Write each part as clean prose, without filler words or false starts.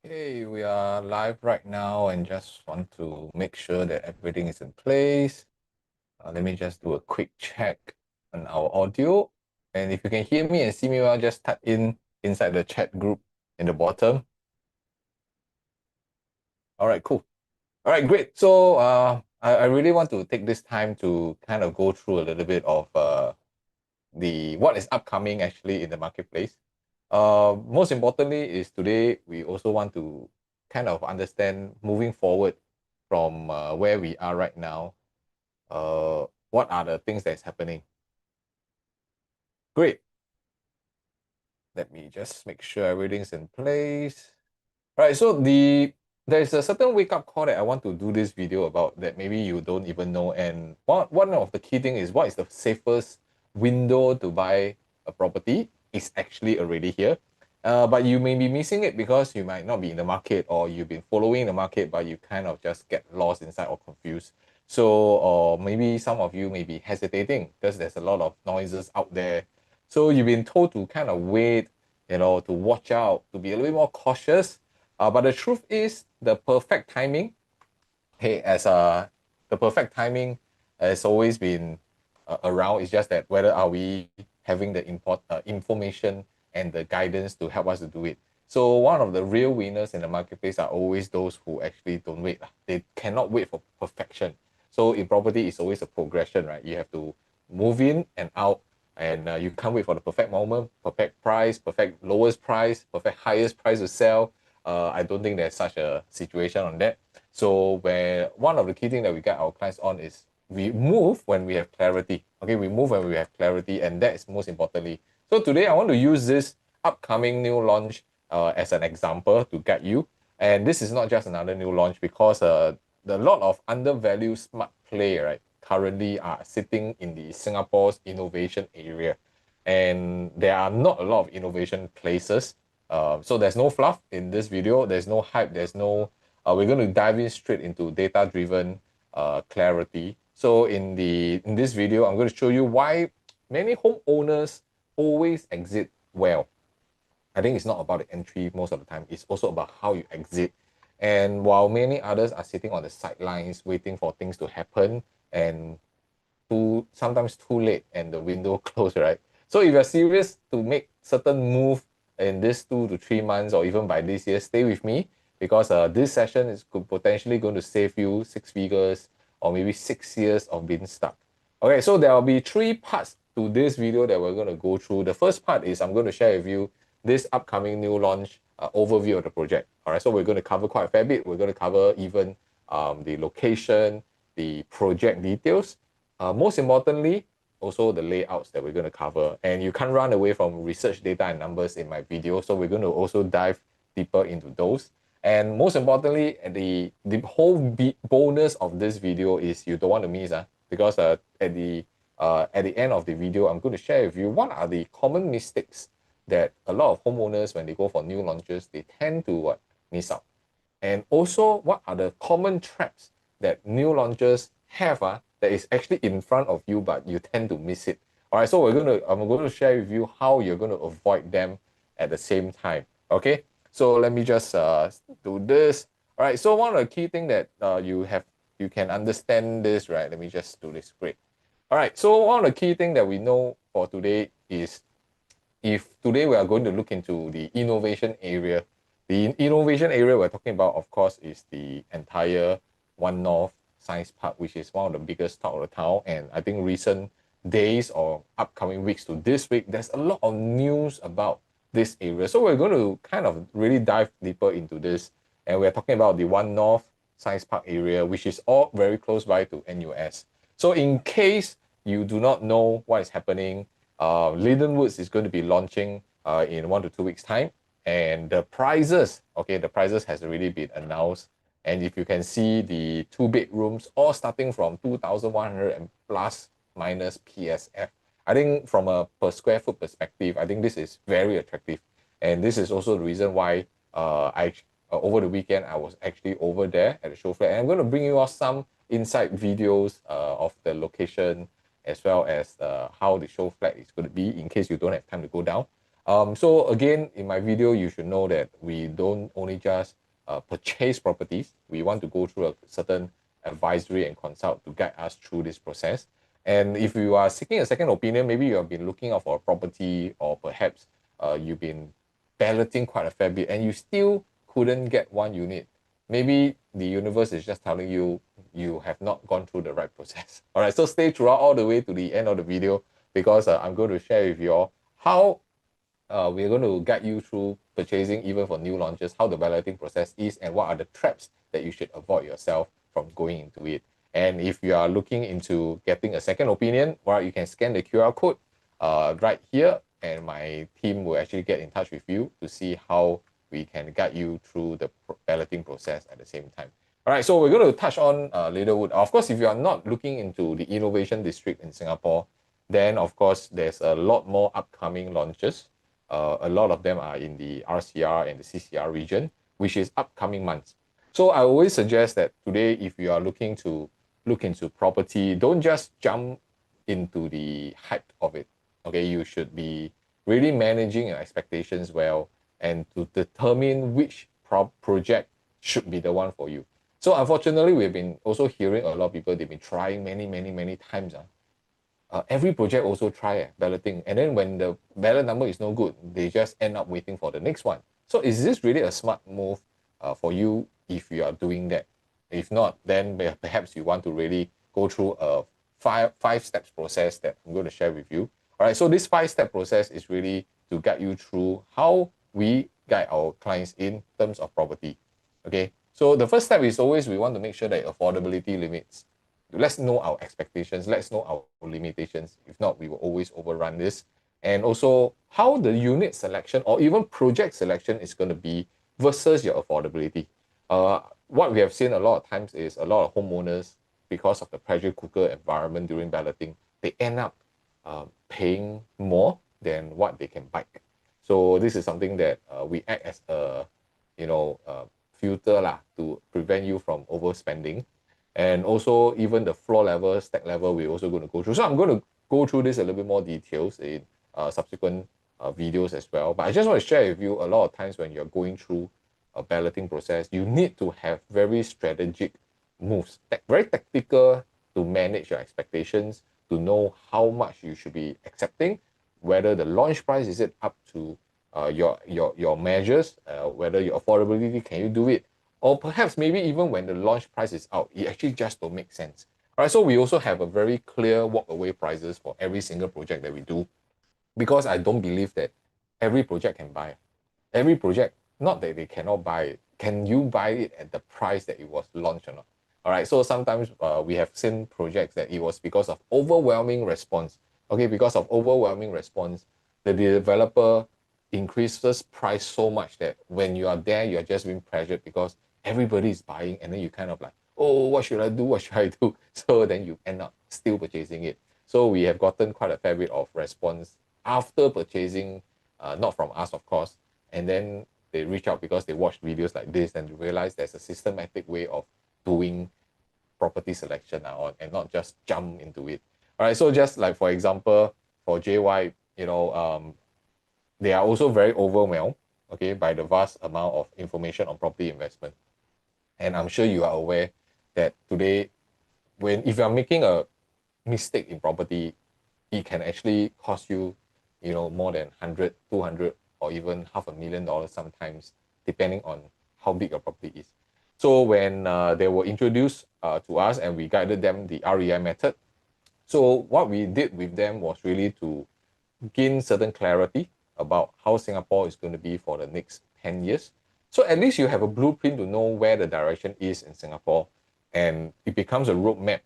Okay, we are live right now and just want to make sure that everything is in place. Let me just do a quick check on our audio. And if you can hear me and see me well, just type inside the chat group in the bottom. All right, cool. All right, great. So I really want to take this time to kind of go through a little bit of the what is upcoming actually in the marketplace. Most importantly is today we also want to kind of understand moving forward from where we are right now. What are the things that's happening? Great. Let me just make sure everything's in place. All right, so there's a certain wake up call that I want to do this video about that maybe you don't even know. And one of the key thing is what is the safest window to buy a property is actually already here. But you may be missing it because you might not be in the market or you've been following the market, but you kind of just get lost inside or confused. So, or maybe some of you may be hesitating because there's a lot of noises out there. So you've been told to kind of wait, to watch out, to be a little bit more cautious. But the truth is, the perfect timing, hey, the perfect timing has always been around. It's just that whether are we having the information and the guidance to help us to do it. So one of the real winners in the marketplace are always those who actually don't wait. They cannot wait for perfection. So in property, it's always a progression, right? You have to move in and out, and you can't wait for the perfect moment, perfect price, perfect lowest price, perfect highest price to sell. I don't think there's such a situation on that. So where one of the key things that we get our clients on is we move when we have clarity. Okay, we move when we have clarity, and that is most importantly. So today I want to use this upcoming new launch as an example to guide you. And this is not just another new launch because the lot of undervalued smart play, right, currently are sitting in the Singapore's innovation area. And there are not a lot of innovation places. So there's no fluff in this video. There's no hype. There's no we're going to dive in straight into data-driven clarity. So in this video, I'm going to show you why many homeowners always exit well. I think it's not about the entry most of the time. It's also about how you exit. And while many others are sitting on the sidelines waiting for things to happen and sometimes too late and the window closed, right? So if you're serious to make certain move in this 2 to 3 months or even by this year, stay with me because this session is potentially going to save you 6 figures or maybe 6 years of being stuck. Okay, so there will be 3 parts to this video that we're going to go through. The first part is I'm going to share with you this upcoming new launch overview of the project. All right, so we're going to cover quite a fair bit. We're going to cover even the location, the project details, most importantly, also the layouts that we're going to cover. And you can't run away from research data and numbers in my video. So we're going to also dive deeper into those. And most importantly, the whole bonus of this video is you don't want to miss, because at the end of the video, I'm going to share with you what are the common mistakes that a lot of homeowners, when they go for new launches, they tend to miss out. And also, what are the common traps that new launchers have that is actually in front of you, but you tend to miss it. All right, so I'm going to share with you how you're going to avoid them at the same time. Okay, so let me just do this. All right, so one of the key things that you can understand this, right? Let me just do this. Great. All right, so one of the key things that we know for today is if today we are going to look into the innovation area. The innovation area we're talking about, of course, is the entire One-North Science Park, which is one of the biggest talk of the town. And I think recent days or upcoming weeks to this week, there's a lot of news about this area. So we're going to kind of really dive deeper into this. And we're talking about the One-North Science Park area, which is all very close by to NUS. So in case you do not know what is happening, LyndenWoods is going to be launching in 1 to 2 weeks time, and the prices has already been announced. And if you can see, the 2 bedrooms all starting from 2,100 and plus minus PSF. I think from a per square foot perspective, I think this is very attractive, and this is also the reason why I over the weekend I was actually over there at the show flat, and I'm going to bring you all some insight videos of the location as well as how the show flat is going to be in case you don't have time to go down. So again, in my video, you should know that we don't only just purchase properties. We want to go through a certain advisory and consult to guide us through this process. And if you are seeking a second opinion, maybe you have been looking out for a property, or perhaps you've been balloting quite a fair bit and you still couldn't get one unit. Maybe the universe is just telling you you have not gone through the right process. All right, so stay throughout all the way to the end of the video, because I'm going to share with you all how we're going to guide you through purchasing even for new launches, how the balloting process is, and what are the traps that you should avoid yourself from going into it. And if you are looking into getting a second opinion, well, you can scan the QR code right here, and my team will actually get in touch with you to see how we can guide you through the balloting process at the same time. All right, so we're going to touch on LyndenWoods. Of course, if you are not looking into the innovation district in Singapore, then of course there's a lot more upcoming launches. A lot of them are in the RCR and the CCR region, which is upcoming months. So I always suggest that today, if you are looking to look into property, don't just jump into the hype of it. Okay, you should be really managing your expectations well, and to determine which project should be the one for you. So unfortunately, we've been also hearing a lot of people, they've been trying many times. Every project also try balloting, and then when the ballot number is no good, they just end up waiting for the next one. So is this really a smart move for you if you are doing that? If not, then perhaps you want to really go through a five steps process that I'm going to share with you. All right, so this 5-step process is really to guide you through how we guide our clients in terms of property. Okay, so the first step is always we want to make sure that affordability limits. Let's know our expectations, let's know our limitations. If not, we will always overrun this. And also how the unit selection or even project selection is going to be versus your affordability. What we have seen a lot of times is a lot of homeowners, because of the pressure cooker environment during balloting, they end up paying more than what they can bite. So this is something that we act as a filter to prevent you from overspending. And also even the floor level, stack level, we're also going to go through. So I'm going to go through this a little bit more details in subsequent videos as well. But I just want to share with you, a lot of times when you're going through a balloting process, you need to have very strategic moves, very tactical, to manage your expectations, to know how much you should be accepting, whether the launch price is it up to your measures, whether your affordability, can you do it, or perhaps maybe even when the launch price is out, it actually just don't make sense. All right, so we also have a very clear walk away prices for every single project that we do, because I don't believe that every project can buy. Every project, not that they cannot buy it, can you buy it at the price that it was launched or not? All right, so sometimes we have seen projects that it was because of overwhelming response. Okay, because of overwhelming response, the developer increases price so much that when you are there, you are just being pressured because everybody is buying, and then you kind of like, oh, what should I do? What should I do? So then you end up still purchasing it. So we have gotten quite a fair bit of response after purchasing, not from us, of course. And then they reach out because they watch videos like this and realize there's a systematic way of doing property selection and not just jump into it. All right, so just like, for example, for JY, they are also very overwhelmed, okay, by the vast amount of information on property investment. And I'm sure you are aware that today, if you are making a mistake in property, it can actually cost you, more than 100, 200, or even $500,000 sometimes, depending on how big your property is. So when they were introduced to us and we guided them the REI method, so what we did with them was really to gain certain clarity about how Singapore is going to be for the next 10 years. So at least you have a blueprint to know where the direction is in Singapore, and it becomes a roadmap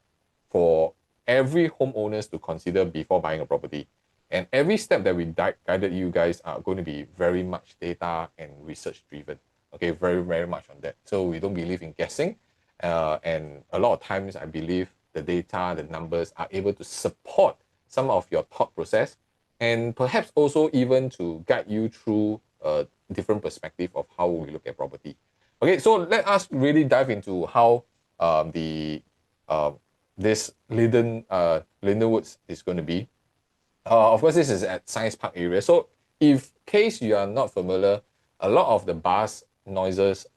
for every homeowners to consider before buying a property. And every step that we guided you guys are going to be very much data and research driven. Okay, very much on that. So we don't believe in guessing. And a lot of times I believe the data, the numbers are able to support some of your thought process, and perhaps also even to guide you through a different perspective of how we look at property. Okay, so let us really dive into how this LyndenWoods is going to be. Of course, this is at Science Park area. So if case you are not familiar, a lot of the buzz, noises,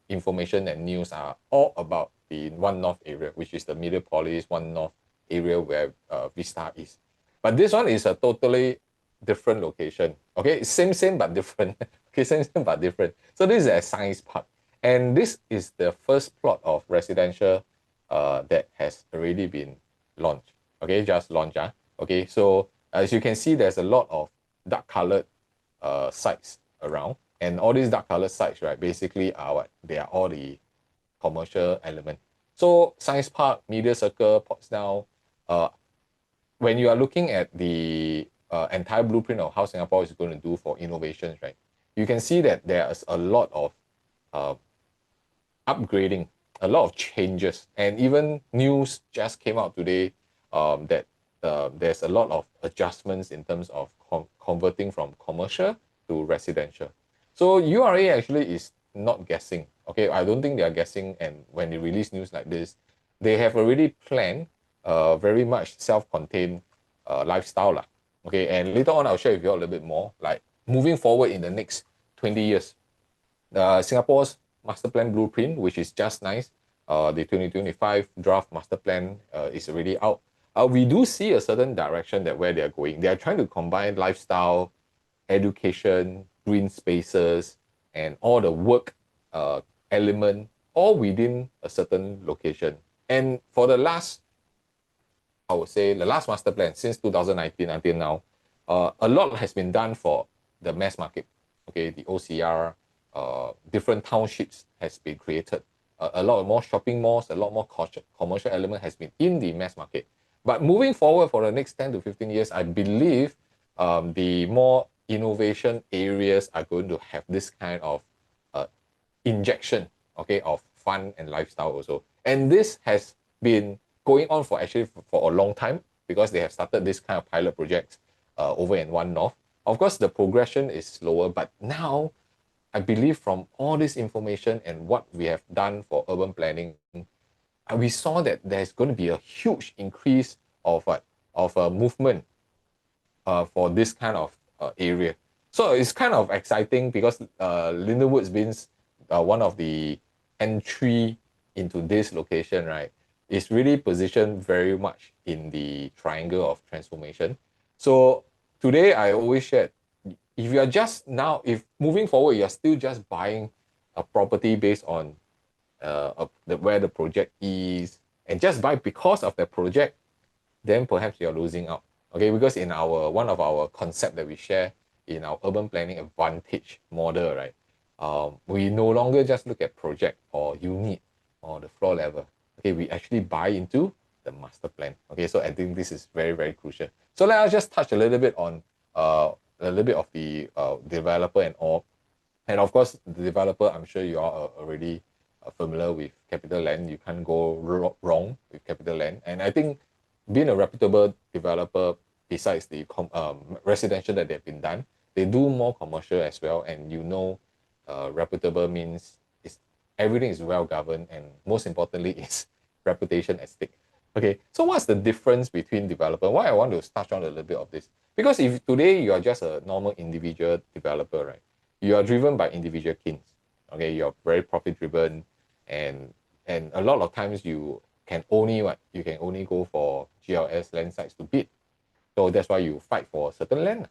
information and news are all about the One-North area, which is the Metropolis One-North area where Vista is. But this one is a totally different location. Okay, same but different. Okay, same but different. So this is a science park. And this is the first plot of residential that has already been launched. Okay, just launched. Okay, so as you can see, there's a lot of dark colored sites around. And all these dark colored sites, right, basically are what? They are all the commercial element. So Science Park, Media Circle, Portsdown, when you are looking at the entire blueprint of how Singapore is going to do for innovations, right, you can see that there's a lot of uh, upgrading, a lot of changes, and even news just came out today that there's a lot of adjustments in terms of converting from commercial to residential. So URA actually is not guessing. Okay, I don't think they are guessing. And when they release news like this, they have already planned very much self-contained lifestyle lah. Okay, and later on I'll share with you a little bit more. Like moving forward in the next 20 years, Singapore's master plan blueprint, which is just nice. The 2025 draft master plan is already out. We do see a certain direction that where they're going. They are trying to combine lifestyle, education, green spaces, and all the work element, all within a certain location. And for the last, I would say, the last master plan since 2019 until now, a lot has been done for the mass market. Okay, the OCR, different townships has been created. A lot more shopping malls, a lot more commercial element has been in the mass market. But moving forward for the next 10 to 15 years, I believe the more innovation areas are going to have this kind of injection, okay, of fun and lifestyle also. And this has been going on for a long time because they have started this kind of pilot projects over in One-North. Of course, the progression is slower, but now I believe from all this information and what we have done for urban planning, we saw that there's going to be a huge increase of a movement for this kind of area. So it's kind of exciting because LyndenWoods being one of the entry into this location, right, is really positioned very much in the triangle of transformation. So today I always shared, if you are just now, if moving forward, you're still just buying a property based on where the project is and just buy because of the project, then perhaps you're losing out. Okay, because in our one of our concept that we share in our urban planning advantage model, right, we no longer just look at project or unit or the floor level. Okay, we actually buy into the master plan. Okay, so I think this is very, very crucial. So let us just touch a little bit on a little bit of the developer and all. And of course, the developer, I'm sure you are already familiar with Capitaland. You can't go wrong with Capitaland. And I think being a reputable developer, besides the residential that they've been done, they do more commercial as well. And you know, reputable means everything is well governed, and most importantly is reputation at stake. Okay, so what's the difference between developer? Why I want to touch on a little bit of this? Because if today you are just a normal individual developer, right, you are driven by individual kins. Okay, you're very profit driven, and a lot of times you can only go for GLS land sites to bid. So that's why you fight for a certain land.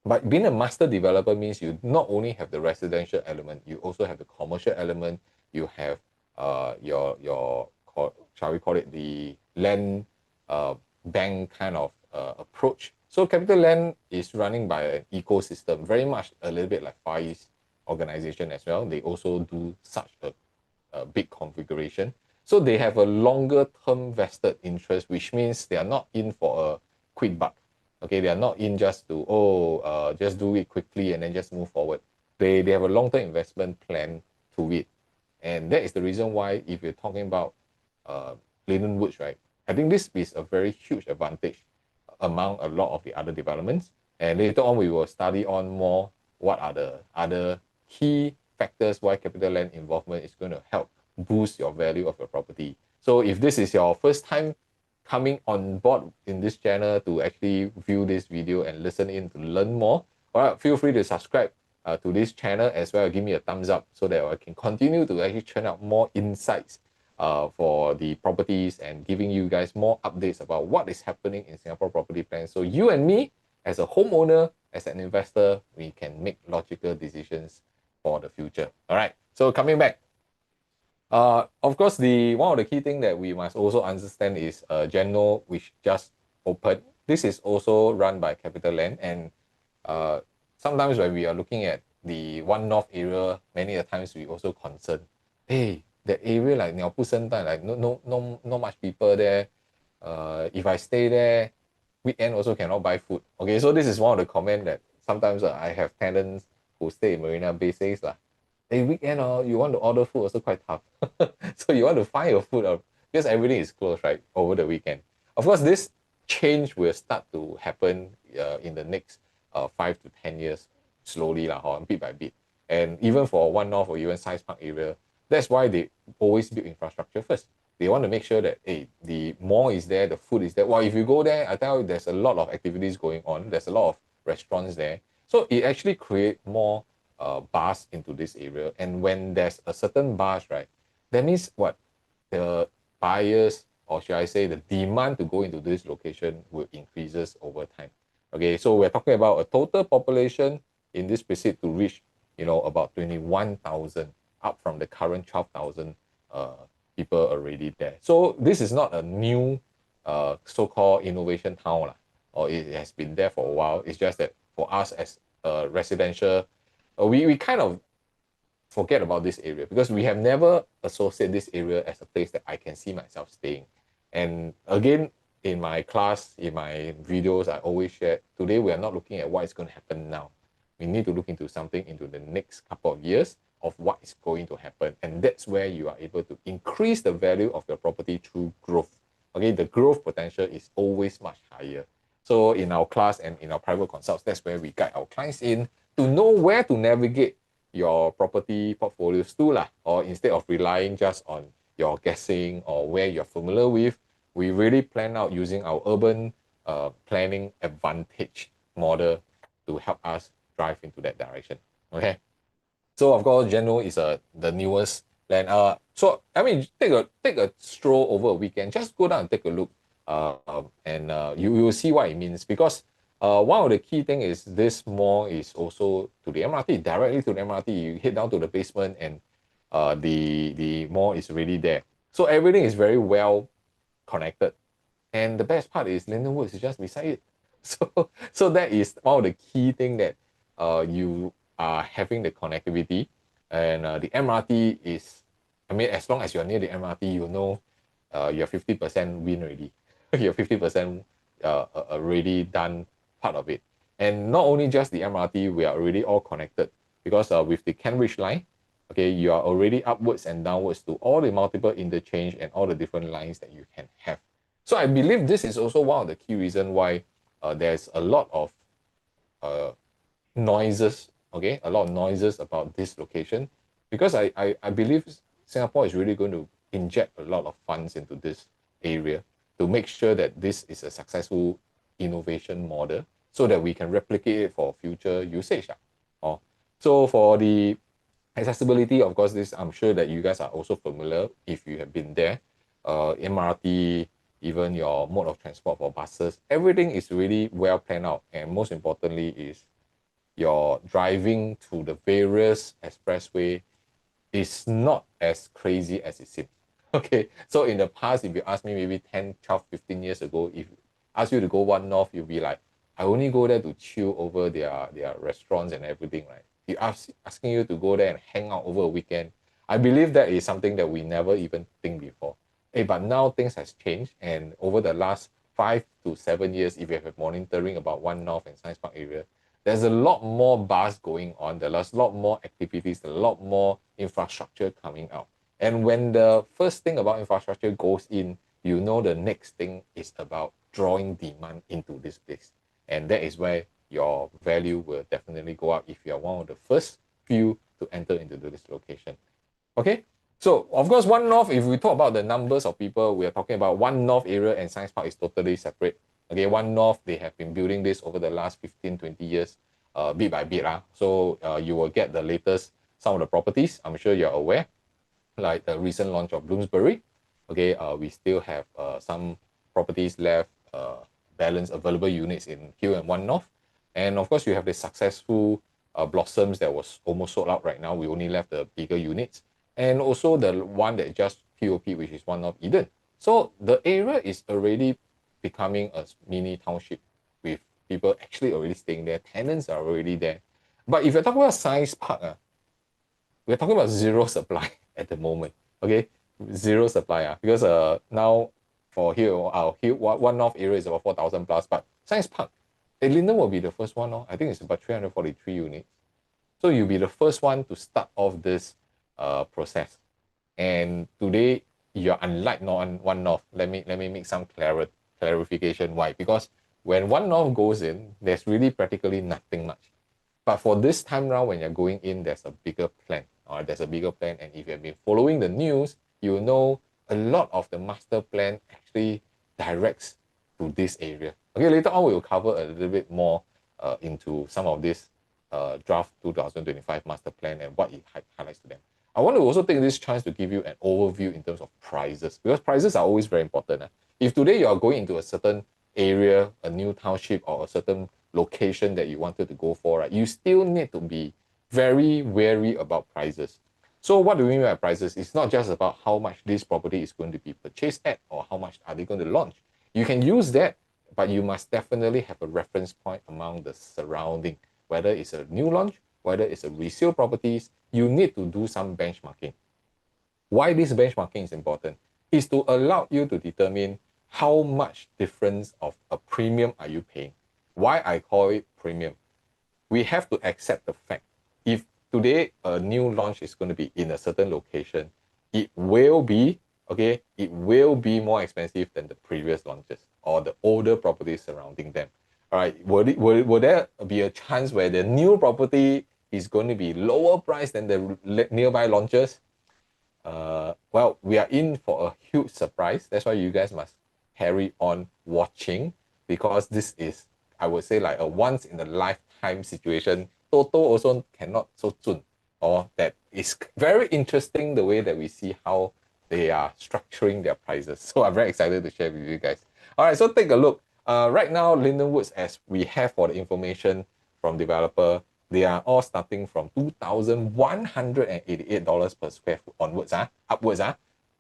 But being a master developer means you not only have the residential element, you also have the commercial element. You have your shall we call it the land bank kind of approach. So Capitaland is running by an ecosystem, very much a little bit like Far East organization as well. They also do such a big configuration. So they have a longer term vested interest, which means they are not in for a quick buck. Okay, they are not in just to just do it quickly and then just move forward. They have a long-term investment plan to it, and that is the reason why if you're talking about LyndenWoods, right, I think this is a very huge advantage among a lot of the other developments. And later on, we will study on more what are the other key factors why Capitaland involvement is going to help boost your value of your property. So if this is your first time coming on board in this channel to actually view this video and listen in to learn more, All right, feel free to subscribe to this channel as well. Give me a thumbs up so that I can continue to actually churn out more insights for the properties and giving you guys more updates about what is happening in Singapore property plans. So you and me, as a homeowner, as an investor, we can make logical decisions for the future. All right, so coming back. Of course, the one of the key thing that we must also understand is Geno, which just opened. This is also run by Capitaland, and sometimes when we are looking at the One-North area, many a times we also concern, hey, that area like 鸟不生蛋, like no much people there. If I stay there, weekend also cannot buy food. Okay, so this is one of the comment that sometimes I have tenants who stay in Marina Bay says lah. Hey, weekend you want to order food also quite tough. So you want to find your food because everything is closed, right, over the weekend. Of course, this change will start to happen in the next 5 to 10 years, slowly bit by bit. And even for One-North or even Science Park area, that's why they always build infrastructure first. They want to make sure that, hey, the mall is there, the food is there. Well, if you go there, I tell you, there's a lot of activities going on. There's a lot of restaurants there. So it actually creates more buzz into this area. And when there's a certain buzz, right, that means what? The buyers, or should I say the demand to go into this location will increases over time. Okay, so we're talking about a total population in this precinct to reach, about 21,000, up from the current 12,000 people already there. So this is not a new so-called innovation town, or it has been there for a while. It's just that for us as a residential, we kind of forget about this area because we have never associated this area as a place that I can see myself staying. And again, in my class, in my videos, I always share, today we are not looking at what is going to happen now. We need to look into something into the next couple of years of what is going to happen. And that's where you are able to increase the value of your property through growth. Okay, the growth potential is always much higher. So in our class and in our private consults, that's where we guide our clients in to know where to navigate your property portfolios to lah. Or instead of relying just on your guessing or where you're familiar with, we really plan out using our urban planning advantage model to help us drive into that direction. Okay. So of course, Geno is the newest plan. So I mean, take a stroll over a weekend. Just go down and take a look, and you will see what it means. Because one of the key thing is this mall is also to the MRT, directly to the MRT. You head down to the basement, and the mall is already there. So everything is very well connected. And the best part is LyndenWoods is just beside it. So that is one of the key thing that you are having the connectivity. And the MRT is, I mean, as long as you're near the MRT, you know you're 50% win already. You're 50% already done part of it. And not only just the MRT, we are already all connected because with the Cambridge line, okay, you are already upwards and downwards to all the multiple interchange and all the different lines that you can have. So I believe this is also one of the key reasons why there's a lot of noises, okay, a lot of noises about this location, because I believe Singapore is really going to inject a lot of funds into this area to make sure that this is a successful innovation model so that we can replicate it for future usage. So for the accessibility, of course, this I'm sure that you guys are also familiar if you have been there. MRT, even your mode of transport for buses, everything is really well planned out. And most importantly is your driving to the various expressway is not as crazy as it seems. Okay, so in the past, if you ask me maybe 10, 12, 15 years ago, if I ask you to go One-North, you'll be like, I only go there to chill over their restaurants and everything, right? If asking you to go there and hang out over a weekend, I believe that is something that we never even think before. Hey, but now things has changed, and over the last 5 to 7 years, if you have monitoring about One-North and Science Park area, there's a lot more buzz going on. There's a lot more activities, a lot more infrastructure coming out. And when the first thing about infrastructure goes in, you know the next thing is about drawing demand into this place. And that is where your value will definitely go up if you are one of the first few to enter into this location. Okay, so of course, One-North, if we talk about the numbers of people, we are talking about One-North area and Science Park is totally separate. Okay, One-North, they have been building this over the last 15, 20 years. bit by bit. So you will get the latest, some of the properties. I'm sure you're aware, like the recent launch of Bloomsbury. Okay, we still have some properties left, balance available units in Hill and One-North. And of course, you have the successful Blossoms that was almost sold out right now. We only left the bigger units. And also the one that just POP, which is One-North Eden. So the area is already becoming a mini township with people actually already staying there. Tenants are already there. But if you're talking about Science Park, we're talking about zero supply at the moment. Okay, zero supply. Because now for here, our One-North area is about 4,000 plus, but Science Park, Linden will be the first one. I think it's about 343 units. So you'll be the first one to start off this process. And today, you're unlike One-North. Let me make some clarification why. Because when One-North goes in, there's really practically nothing much. But for this time round, when you're going in, there's a bigger plan. Or there's a bigger plan. And if you've been following the news, you know a lot of the master plan actually directs to this area. Okay, later on, we'll cover a little bit more into some of this draft 2025 master plan and what it highlights to them. I want to also take this chance to give you an overview in terms of prices, because prices are always very important. If today you are going into a certain area, a new township, or a certain location that you wanted to go for, right, you still need to be very wary about prices. So what do we mean by prices? It's not just about how much this property is going to be purchased at or how much are they going to launch. You can use that, but you must definitely have a reference point among the surrounding, whether it's a new launch, whether it's a resale properties. You need to do some benchmarking. Why this benchmarking is important is to allow you to determine how much difference of a premium are you paying. Why I call it premium? We have to accept the fact, if today a new launch is going to be in a certain location, it will be, okay, it will be more expensive than the previous launches or the older properties surrounding them. All right, will there be a chance where the new property is going to be lower price than the nearby launches? Well, we are in for a huge surprise. That's why you guys must carry on watching, because this is, I would say, like a once in a lifetime situation. Toto also cannot so soon. Or that is very interesting the way that we see how they are structuring their prices. So I'm very excited to share with you guys. All right, so take a look. Right now, LyndenWoods, as we have for the information from developer, they are all starting from $2,188 per square foot onwards, upwards.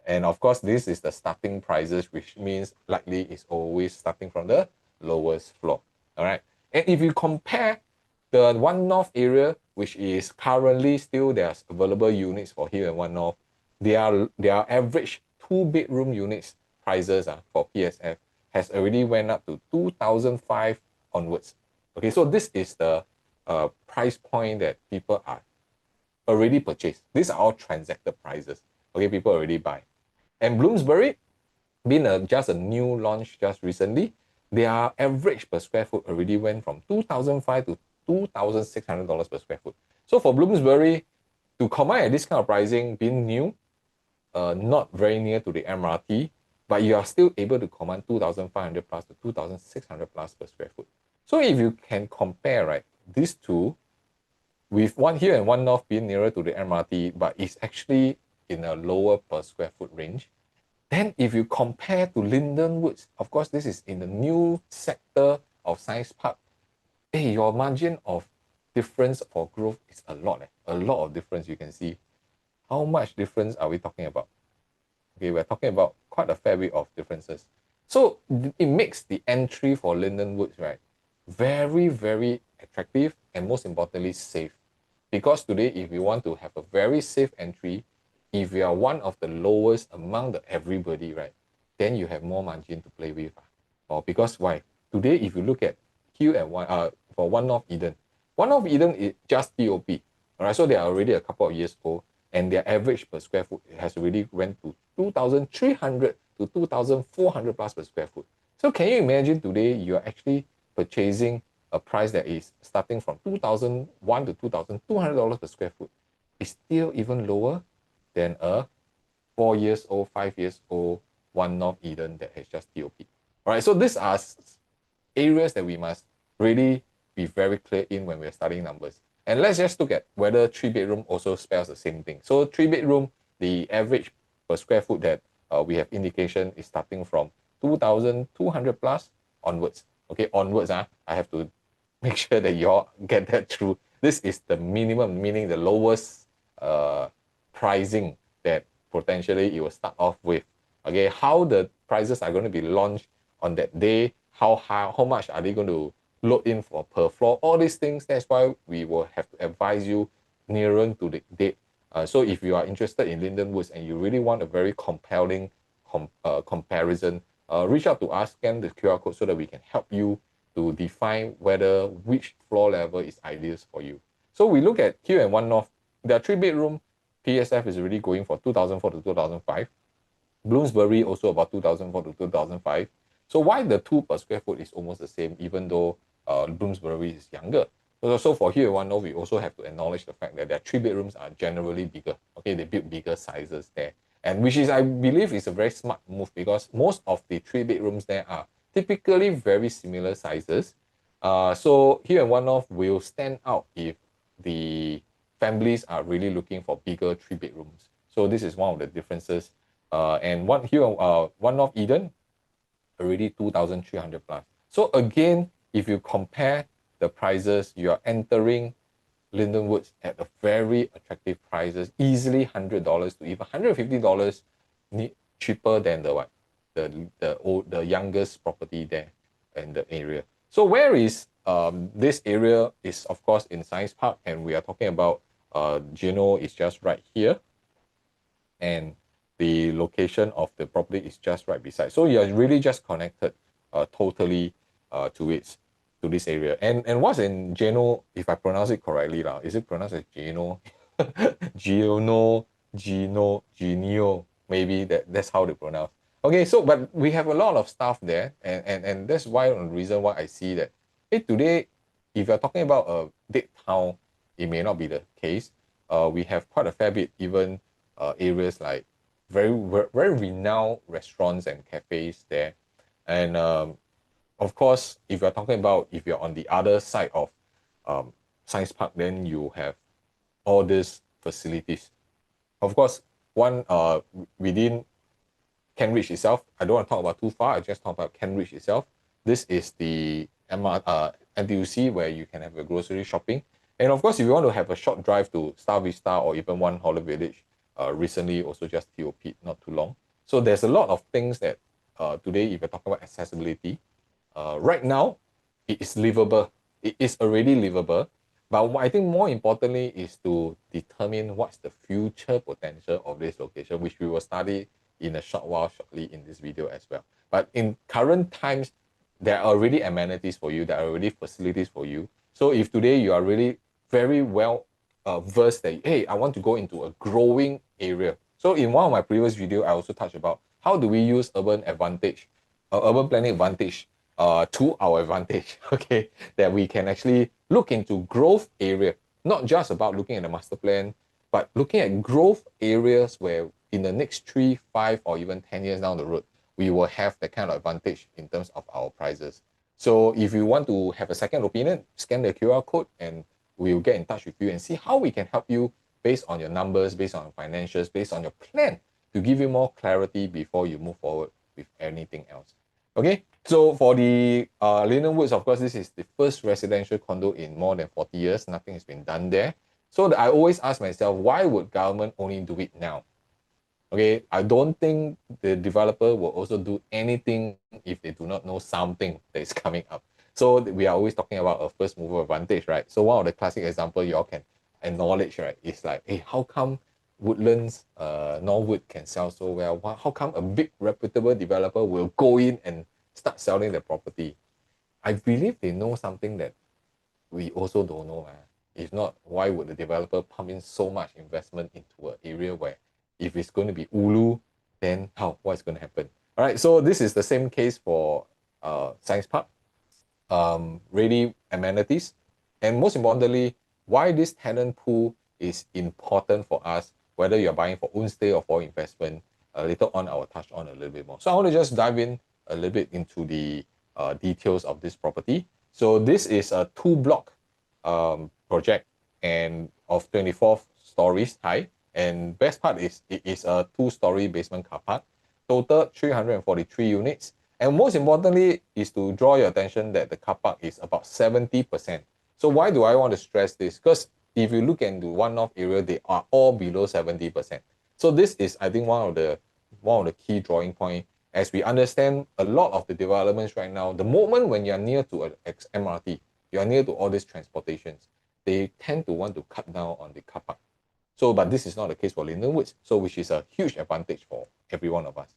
And of course, this is the starting prices, which means likely it's always starting from the lowest floor. All right. And if you compare the One-North area, which is currently still there's available units for Hill and One-North, their average 2-bedroom units prices for PSF has already went up to 2,005 onwards. Okay, so this is the price point that people are already purchased. These are all transacted prices. Okay, people already buy. And Bloomsbury, being just a new launch just recently, their average per square foot already went from $2,005 to $2,600 per square foot. So for Bloomsbury, to command at this kind of pricing, being new, not very near to the MRT, but you are still able to command 2,500 plus to 2,600 plus per square foot. So if you can compare, right, these two, with one here and One-North being nearer to the MRT, but it's actually in a lower per square foot range, then if you compare to LyndenWoods, of course, this is in the new sector of Science Park, your margin of difference for growth is a lot of difference. You can see how much difference are we talking about. Okay, we're talking about quite a fair bit of differences. So it makes the entry for LyndenWoods, right, very, very attractive and most importantly, safe. Because today, if you want to have a very safe entry, if you are one of the lowest among the everybody, right, then you have more margin to play with. Or because why? Today, if you look at Hill and for One-North Eden, One-North Eden is just TOP. All right, so they are already a couple of years old, and their average per square foot has already went to 2,300 to 2,400 plus per square foot. So can you imagine today you are actually purchasing a price that is starting from $2,001 to $2,200 per square foot? It's still even lower than a 4 years old, 5 years old One-North Eden that has just TOP. All right, so these are areas that we must really be very clear in when we're studying numbers. And let's just look at whether 3-bedroom also spells the same thing. So 3-bedroom, the average per square foot that we have indication is starting from 2,200 plus onwards. Okay, onwards, I have to make sure that you all get that through. This is the minimum, meaning the lowest pricing that potentially it will start off with. Okay, how the prices are going to be launched on that day, how much are they going to load in for per floor, all these things. That's why we will have to advise you nearer to the date. So if you are interested in LyndenWoods and you really want a very compelling comparison, reach out to us, scan the QR code so that we can help you to define whether which floor level is ideal for you. So we look at here at One-North, their 3-bedroom PSF is already going for 2004 to 2005. Bloomsbury also about 2004 to 2005. So why the 2 per square foot is almost the same, even though Bloomsbury is younger? So for here at One-North, we also have to acknowledge the fact that their 3-bedrooms are generally bigger. Okay, they build bigger sizes there, and which is, I believe, is a very smart move, because most of the 3-bedrooms there are typically very similar sizes. So here at One-North will stand out if the families are really looking for bigger 3-bedrooms. So this is one of the differences. And One-North Eden, already 2,300 plus. So again, if you compare the prices, you are entering LyndenWoods at a very attractive prices, easily $100 to even $150 cheaper than the youngest property there in the area. So where is this area? Is of course in Science Park, and we are talking about Geno is just right here, and the location of the property is just right beside. So you're really just connected totally to this area. And what's in Geno, if I pronounce it correctly, is it pronounced as Geno? Genio, maybe that's how they pronounce. Okay, so but we have a lot of stuff there, and that's why the reason why I see that today, if you're talking about a big town, it may not be the case. We have quite a fair bit, even areas like very renowned restaurants and cafes there. And of course, if you're talking about, if you're on the other side of Science Park, then you have all these facilities. Of course, one within Kent Ridge itself, I don't want to talk about too far, I just talk about Kent Ridge itself. This is the NTUC, where you can have a grocery shopping. And of course, if you want to have a short drive to Star Vista or even One Holland Village, recently also just TOP'd not too long. So there's a lot of things that today, if you're talking about accessibility, right now, it is livable. It is already livable. But what I think more importantly is to determine what's the future potential of this location, which we will study in a short while shortly in this video as well. But in current times, there are already amenities for you, there are already facilities for you. So if today you are really very well versed that, hey, I want to go into a growing area. So in one of my previous videos, I also touched about how do we use urban planning advantage to our advantage, okay, that we can actually look into growth area, not just about looking at the master plan, but looking at growth areas where in the next 3, 5, or even 10 years down the road, we will have that kind of advantage in terms of our prices. So if you want to have a second opinion, scan the QR code and we'll get in touch with you and see how we can help you based on your numbers, based on your financials, based on your plan, to give you more clarity before you move forward with anything else. Okay, so for the LyndenWoods, of course, this is the first residential condo in more than 40 years. Nothing has been done there. So I always ask myself, why would government only do it now? Okay, I don't think the developer will also do anything if they do not know something that is coming up. So we are always talking about a first mover advantage, right? So one of the classic examples you all can acknowledge, right, is like, hey, how come Woodlands, Norwood can sell so well? How come a big reputable developer will go in and start selling the property? I believe they know something that we also don't know. If not, why would the developer pump in so much investment into an area where if it's going to be ulu, then what's going to happen? All right, so this is the same case for Science Park. Ready amenities, and most importantly, why this tenant pool is important for us, whether you're buying for own stay or for investment. Later on, I will touch on a little bit more. So I want to just dive in a little bit into the details of this property. So this is a 2-block project and of 24 stories high. And best part is it is a 2-story basement car park, total 343 units. And most importantly is to draw your attention that the car park is about 70%. So why do I want to stress this? Because if you look into One-North area, they are all below 70%. So this is, I think, one of the key drawing point as we understand a lot of the developments right now. The moment when you're near to an MRT, you're near to all these transportations, they tend to want to cut down on the car park. So, but this is not the case for LyndenWoods, so which is a huge advantage for every one of us.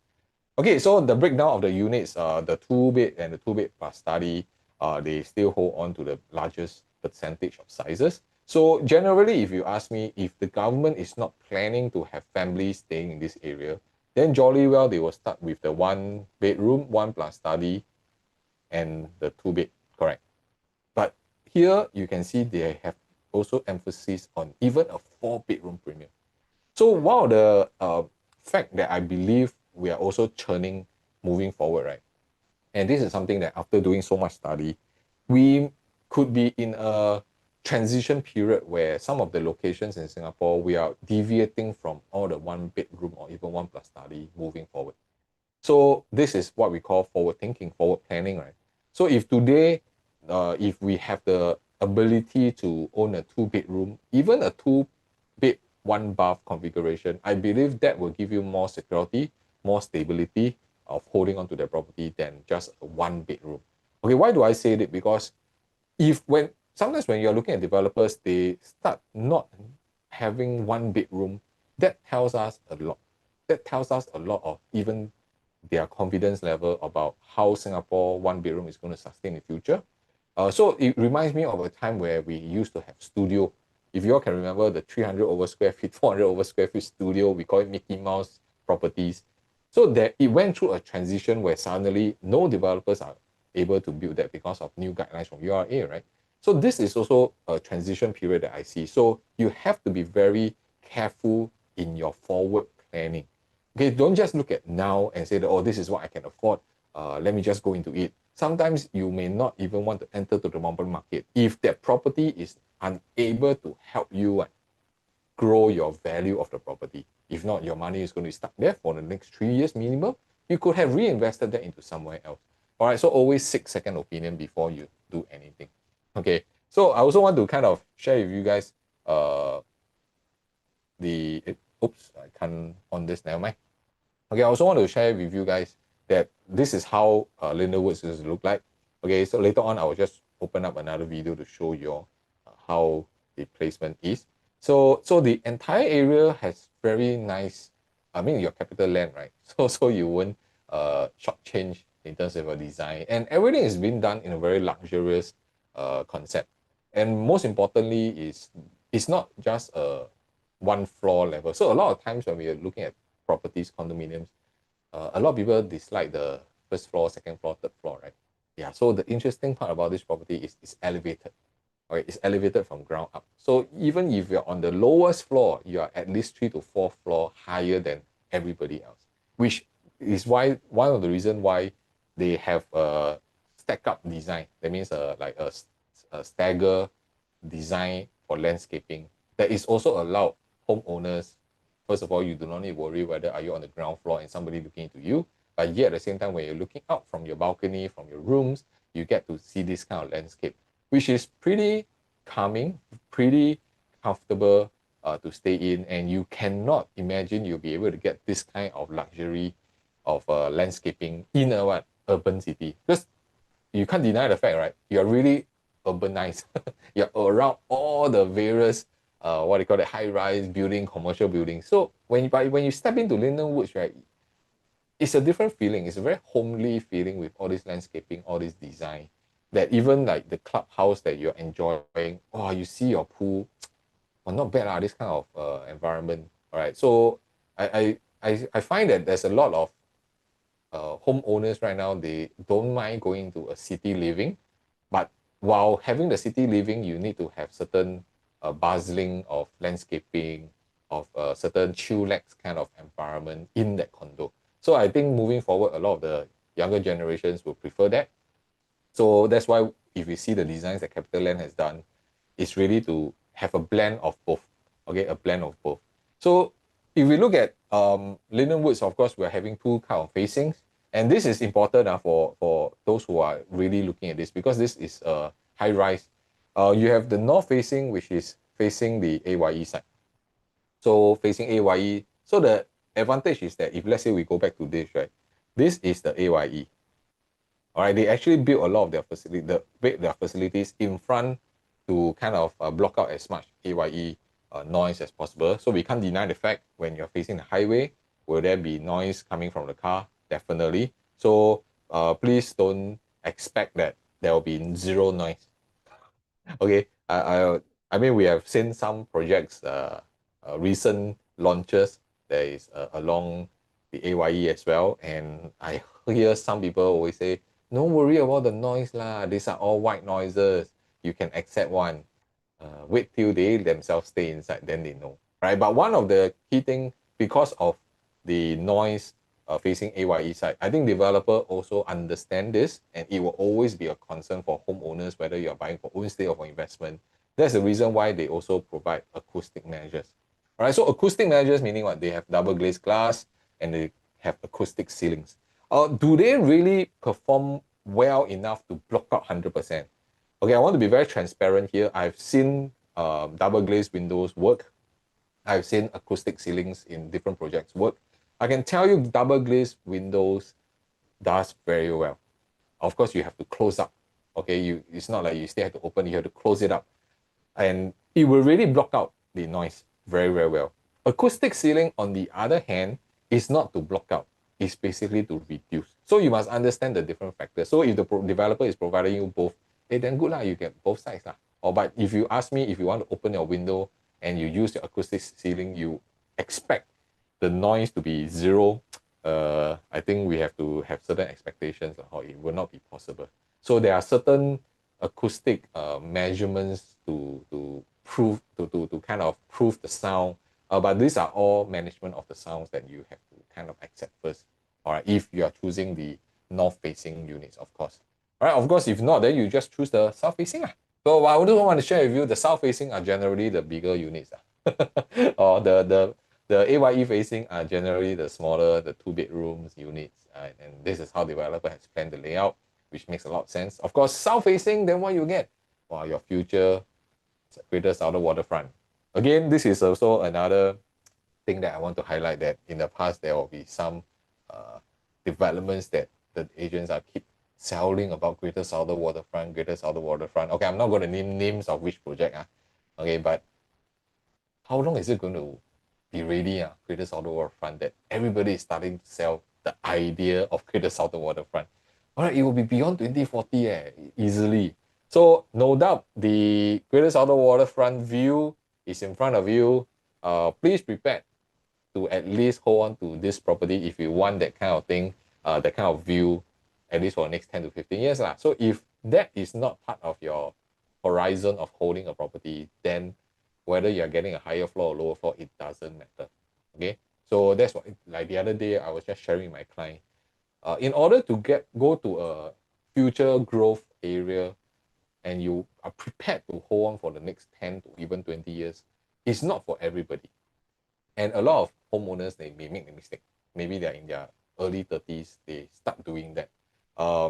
Okay, so the breakdown of the units, the 2-bed and the 2-bed plus study, they still hold on to the largest percentage of sizes. So generally, if you ask me, if the government is not planning to have families staying in this area, then jolly well they will start with the 1-bedroom, 1 plus study, and the 2-bed, correct? But here you can see they have also emphasis on even a 4-bedroom premium. So one of the fact that I believe we are also churning moving forward, right? And this is something that after doing so much study, we could be in a transition period where some of the locations in Singapore, we are deviating from all the 1-bedroom or even 1 plus study moving forward. So this is what we call forward thinking, forward planning, right? So if today, if we have the ability to own a 2-bedroom, even a 2-bed, 1-bath configuration, I believe that will give you more security, more stability of holding on to the property than just a 1-bedroom. Okay, why do I say that? Because sometimes when you're looking at developers, they start not having 1-bedroom, that tells us a lot. That tells us a lot of even their confidence level about how Singapore 1-bedroom is going to sustain in the future. So it reminds me of a time where we used to have studio. If you all can remember the 300 over square feet, 400 over square feet studio, we call it Mickey Mouse properties. So that it went through a transition where suddenly no developers are able to build that because of new guidelines from URA, right? So this is also a transition period that I see. So you have to be very careful in your forward planning. Okay, don't just look at now and say that, oh, this is what I can afford. Let me just go into it. Sometimes you may not even want to enter to the Normanton market if that property is unable to help you grow your value of the property. If not, your money is going to be stuck there for the next 3 years minimum. You could have reinvested that into somewhere else. All right, so always seek second opinion before you do anything. Okay, so I also want to kind of share with you guys oops, I can't on this, never mind. Okay, I also want to share with you guys that this is how LyndenWoods is look like. Okay, so later on, I will just open up another video to show you how the placement is. So the entire area has very nice, I mean, your Capitaland, right? So you won't shortchange in terms of a design. And everything is being done in a very luxurious concept. And most importantly is it's not just a 1-floor level. So a lot of times when we are looking at properties, condominiums, a lot of people dislike the first floor, second floor, third floor, right? Yeah, so the interesting part about this property is it's elevated. Okay, it's elevated from ground up. So even if you're on the lowest floor, you are at least 3 to 4 floor higher than everybody else, which is why one of the reasons why they have a stack up design. That means like a stagger design for landscaping that is also allowed homeowners. First of all, you do not need to worry whether are you on the ground floor and somebody looking into you, but yet at the same time, when you're looking out from your balcony, from your rooms, you get to see this kind of landscape, which is pretty calming, pretty comfortable to stay in, and you cannot imagine you'll be able to get this kind of luxury of landscaping in a urban city. Because you can't deny the fact, right? You're really urbanized. You're around all the various what they call it, high-rise building, commercial buildings. So when you step into LyndenWoods, right, it's a different feeling. It's a very homely feeling with all this landscaping, all this design. That even like the clubhouse that you're enjoying, oh, you see your pool, well, not bad this kind of environment. All right, so I find that there's a lot of homeowners right now, they don't mind going to a city living, but while having the city living, you need to have certain bustling of landscaping, of a certain chillax kind of environment in that condo. So I think moving forward, a lot of the younger generations will prefer that. So that's why if you see the designs that Capitaland has done, it's really to have a blend of both. Okay, a blend of both. So if we look at LyndenWoods, of course, we're having two kind of facings. And this is important for those who are really looking at this, because this is a high rise. You have the north facing, which is facing the AYE side. So facing AYE, so the advantage is that if let's say we go back to this, right, this is the AYE. All right, they actually built a lot of their facilities in front to kind of block out as much AYE noise as possible. So we can't deny the fact when you're facing the highway, will there be noise coming from the car? Definitely. So please don't expect that there will be zero noise. Okay, I mean, we have seen some projects, recent launches. There is along the AYE as well, and I hear some people always say, "Don't worry about the noise lah. These are all white noises. You can accept one. Wait till they themselves stay inside, then they know, right?" But one of the key thing, because of the noise facing AYE side, I think developer also understand this, and it will always be a concern for homeowners, whether you're buying for own stay or for investment. That's the reason why they also provide acoustic measures. All right, so acoustic measures meaning what? They have double glazed glass and they have acoustic ceilings. Do they really perform well enough to block out 100%? Okay, I want to be very transparent here. I've seen double glazed windows work. I've seen acoustic ceilings in different projects work. I can tell you double glazed windows does very well. Of course, you have to close up. Okay, it's not like you still have to open, you have to close it up. And it will really block out the noise very, very well. Acoustic ceiling, on the other hand, is not to block out. It's basically to reduce. So you must understand the different factors. So if the developer is providing you both, then good lah, you get both sides lah. But if you ask me, if you want to open your window and you use the acoustic ceiling, you expect the noise to be zero. I think we have to have certain expectations, or it will not be possible. So there are certain acoustic measurements to kind of prove the sound. But these are all management of the sounds that you have to kind of accept first. All right, if you are choosing the north-facing units, of course. All right, of course, if not, then you just choose the south-facing. So I also want to share with you, the south-facing are generally the bigger units. Or the AYE facing are generally the smaller, the 2 bedrooms units. And this is how developer has planned the layout, which makes a lot of sense. Of course, south-facing, then what you get? Well, your future Greater Southern Waterfront. Again, this is also another thing that I want to highlight, that in the past, there will be some developments that the agents are keep selling about Greater Southern Waterfront, Greater Southern Waterfront. Okay, I'm not going to name names of which project. Okay, but how long is it going to be ready, Greater Southern Waterfront, that everybody is starting to sell the idea of Greater Southern Waterfront? All right, it will be beyond 2040 easily. So no doubt the Greater Southern Waterfront view is in front of you. Please prepare to at least hold on to this property if you want that kind of thing, that kind of view, at least for the next 10 to 15 years. So if that is not part of your horizon of holding a property, then whether you're getting a higher floor or lower floor, it doesn't matter. Okay, so that's what, like the other day, I was just sharing with my client. In order to go to a future growth area, and you are prepared to hold on for the next 10 to even 20 years, it's not for everybody. And a lot of homeowners, they may make a mistake. Maybe they're in their early 30s, they start doing that.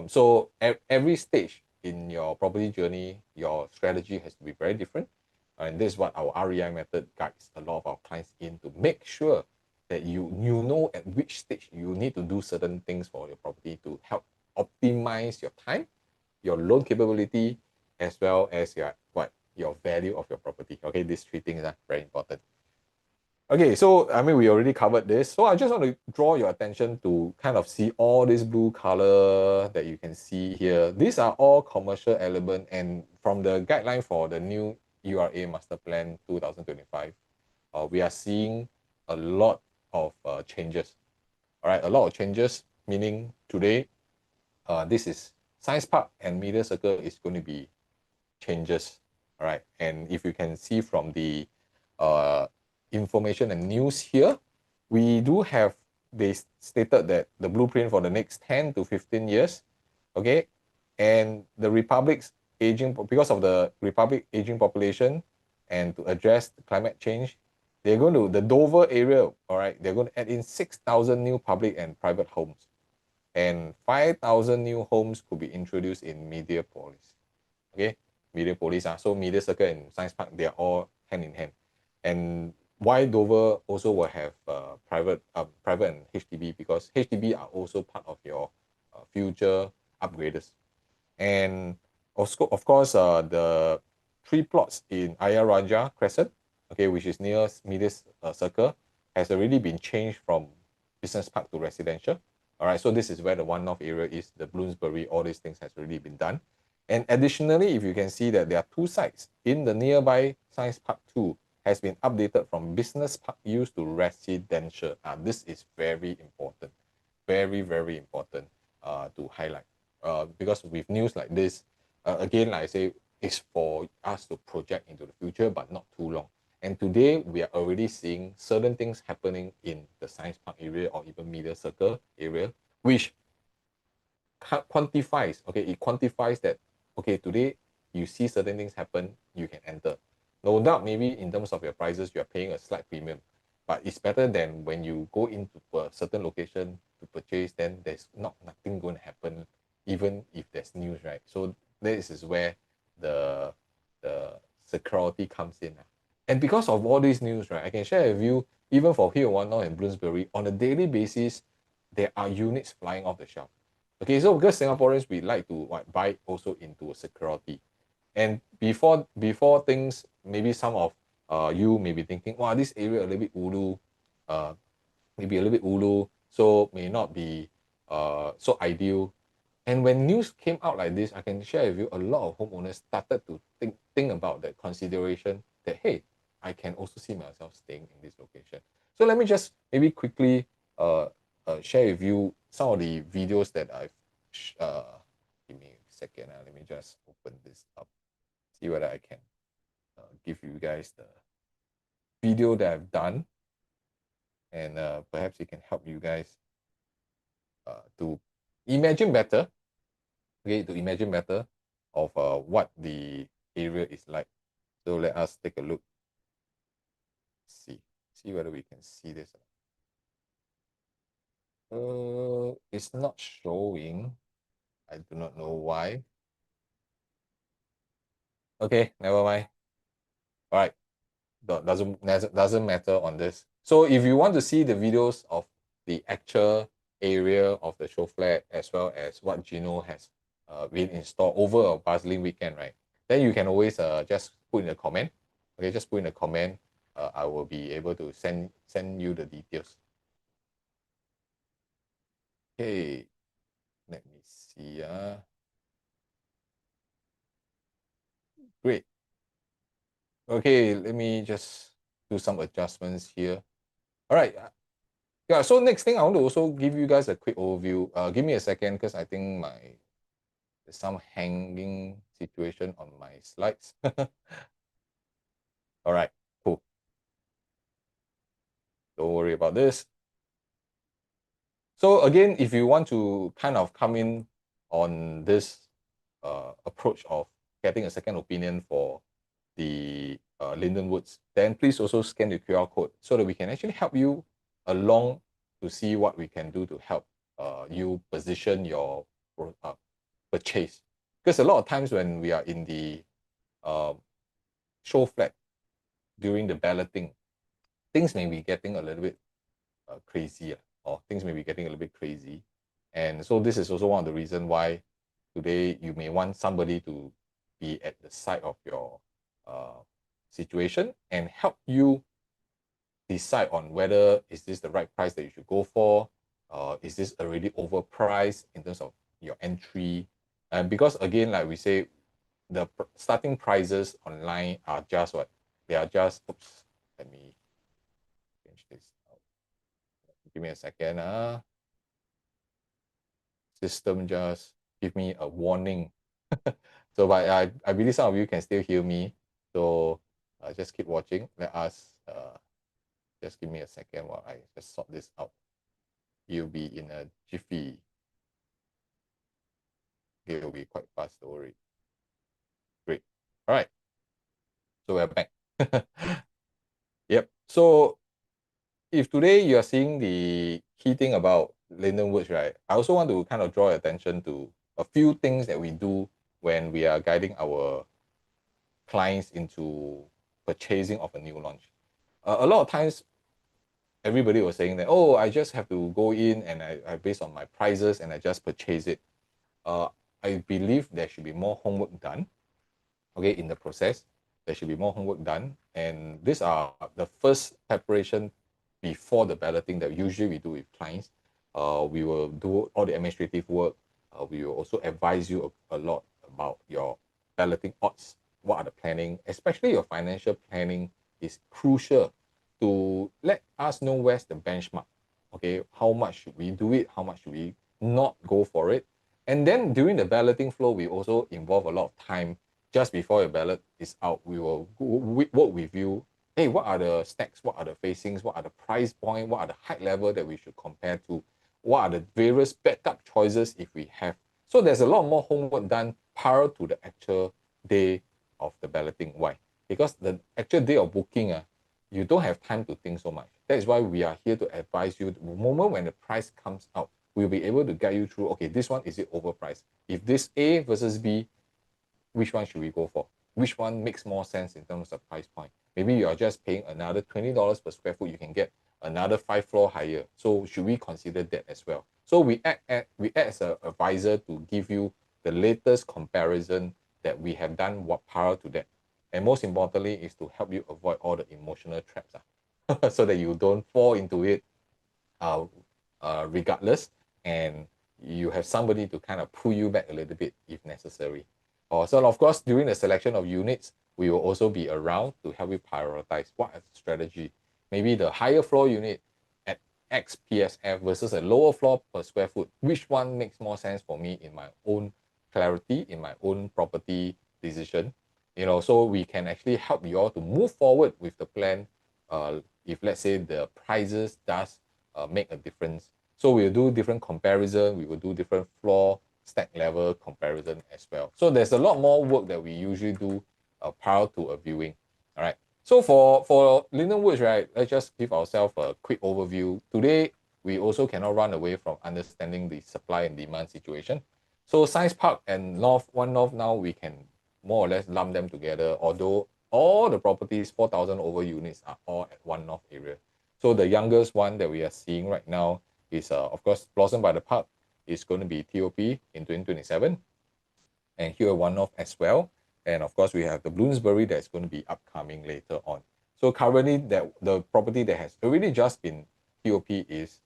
So at every stage in your property journey, your strategy has to be very different. And this is what our REI method guides a lot of our clients in, to make sure that you know at which stage you need to do certain things for your property to help optimize your time, your loan capability, as well as your value of your property. Okay, these 3 things are very important. Okay, so I mean, we already covered this. So I just want to draw your attention to kind of see all this blue color that you can see here. These are all commercial element, and from the guideline for the new URA Master Plan 2025, we are seeing a lot of changes. All right, a lot of changes, meaning today, this is Science Park and Media Circle is going to be changes. All right, and if you can see from the information and news here, we do have, they stated that the blueprint for the next 10 to 15 years, okay, and the Republic's aging, because of the Republic aging population, and to address the climate change, they're going to, the Dover area, all right, they're going to add in 6,000 new public and private homes. And 5,000 new homes could be introduced in Mediapolis. Okay, Mediapolis. So Media Circle and Science Park, they are all hand in hand. And why Dover also will have private and HDB, because HDB are also part of your future upgraders. And of course, the 3 plots in Ayar Raja Crescent, okay, which is near Media Circle, has already been changed from business park to residential. All right, so this is where the One-North area is, the Bloomsbury, all these things has already been done. And additionally, if you can see that there are 2 sites in the nearby Science Park 2 has been updated from business park use to residential. This is very important, very, very important to highlight. Because with news like this, again, like I say, it's for us to project into the future, but not too long. And today, we are already seeing certain things happening in the Science Park area or even Media Circle area, which quantifies, okay, it quantifies that, okay, today you see certain things happen, you can enter. No doubt, maybe in terms of your prices, you're paying a slight premium, but it's better than when you go into a certain location to purchase, then there's nothing going to happen, even if there's news, right? So this is where the security comes in. And because of all these news, right, I can share with you, even for Hill One-North and Bloomsbury, on a daily basis, there are units flying off the shelf. Okay, so because Singaporeans, we like to buy also into security. And before things, maybe some of you may be thinking, wow, this area a little bit ulu, maybe a little bit ulu, so may not be so ideal. And when news came out like this, I can share with you, a lot of homeowners started to think about that consideration that, hey, I can also see myself staying in this location. So let me just maybe quickly share with you some of the videos that I've, give me a second, let me just open this up, see whether I can give you guys the video that I've done, and perhaps it can help you guys to imagine better, okay, to imagine better of what the area is like. So let us take a look, see whether we can see this. It's not showing. I do not know why. Okay, never mind. All right, doesn't matter on this. So if you want to see the videos of the actual area of the show flat, as well as what Gino has been installed over a bustling weekend, right? Then you can always just put in a comment. Okay, just put in a comment. I will be able to send you the details. Okay, let me see. Great. Okay, let me just do some adjustments here. All right. Yeah, so next thing I want to also give you guys a quick overview. Give me a second, because I think there's some hanging situation on my slides. All right, cool. Don't worry about this. So again, if you want to kind of come in on this approach of getting a second opinion for the LyndenWoods, then please also scan the QR code so that we can actually help you along to see what we can do to help you position your purchase. Because a lot of times when we are in the show flat during the balloting, things may be getting a little bit crazy, or things may be getting a little bit crazy. And so this is also one of the reasons why today you may want somebody to be at the side of your situation and help you decide on whether is this the right price that you should go for, is this already overpriced in terms of your entry. And because again, like we say, the starting prices online are just what? They are just, oops, let me change this out. Give me a second. System just give me a warning. So, but I believe some of you can still hear me. So just keep watching. Let us, just give me a second while I just sort this out. You'll be in a jiffy. It will be quite fast, don't worry. All right, so we're back. Yep. So if today you are seeing the key thing about LyndenWoods, right, I also want to kind of draw attention to a few things that we do when we are guiding our clients into purchasing of a new launch. A lot of times, everybody was saying that, oh, I just have to go in and I based on my prices and I just purchase it. Uh, I believe there should be more homework done, okay, in the process. There should be more homework done. And these are the first preparation before the balloting that usually we do with clients. We will do all the administrative work. We will also advise you a lot about your balloting odds. What are the planning, especially your financial planning is crucial to let us know where's the benchmark. Okay, how much should we do it? How much should we not go for it? And then during the balloting flow, we also involve a lot of time just before your ballot is out. We will work with you. Hey, what are the stacks? What are the facings? What are the price point? What are the height level that we should compare to? What are the various backup choices if we have? So there's a lot more homework done prior to the actual day of the balloting. Why? Because the actual day of booking, you don't have time to think so much. That is why we are here to advise you. The moment when the price comes out, we'll be able to guide you through, okay, this one, is it overpriced? If this A versus B, which one should we go for? Which one makes more sense in terms of price point? Maybe you are just paying another $20 per square foot, you can get another 5 floor higher. So should we consider that as well? So we act as an advisor to give you the latest comparison that we have done what prior to that. And most importantly is to help you avoid all the emotional traps so that you don't fall into it uh, regardless, and you have somebody to kind of pull you back a little bit if necessary. So of course, during the selection of units, we will also be around to help you prioritize what is the strategy. Maybe the higher floor unit at X PSF versus a lower floor per square foot. Which one makes more sense for me in my own clarity, in my own property decision? So we can actually help you all to move forward with the plan. If let's say the prices does make a difference. So we'll do different comparison. We will do different floor stack level comparison as well. So there's a lot more work that we usually do prior to a viewing. All right. So for LyndenWoods, right, let's just give ourselves a quick overview. Today, we also cannot run away from understanding the supply and demand situation. So Science Park and One-North now, we can more or less lump them together, although all the properties, 4,000 over units, are all at One-North area. So the youngest one that we are seeing right now is, of course, Blossom by the Park is going to be TOP in 2027. And here One-North as well. And of course, we have the Bloomsbury that's going to be upcoming later on. So currently, the property that has already just been TOP is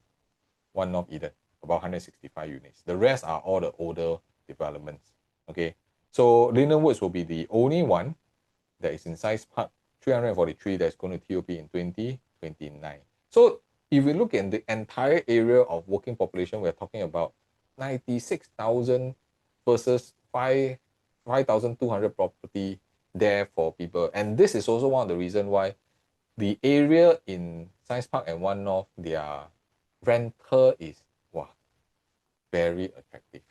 One-North Eden, about 165 units. The rest are all the older developments. Okay, so LyndenWoods will be the only one that is in Science Park 343 that's going to TOP in 2029. So if we look at the entire area of working population, we're talking about 96,000 versus 5,200 property there for people. And this is also one of the reasons why the area in Science Park and One-North, their rental is very attractive.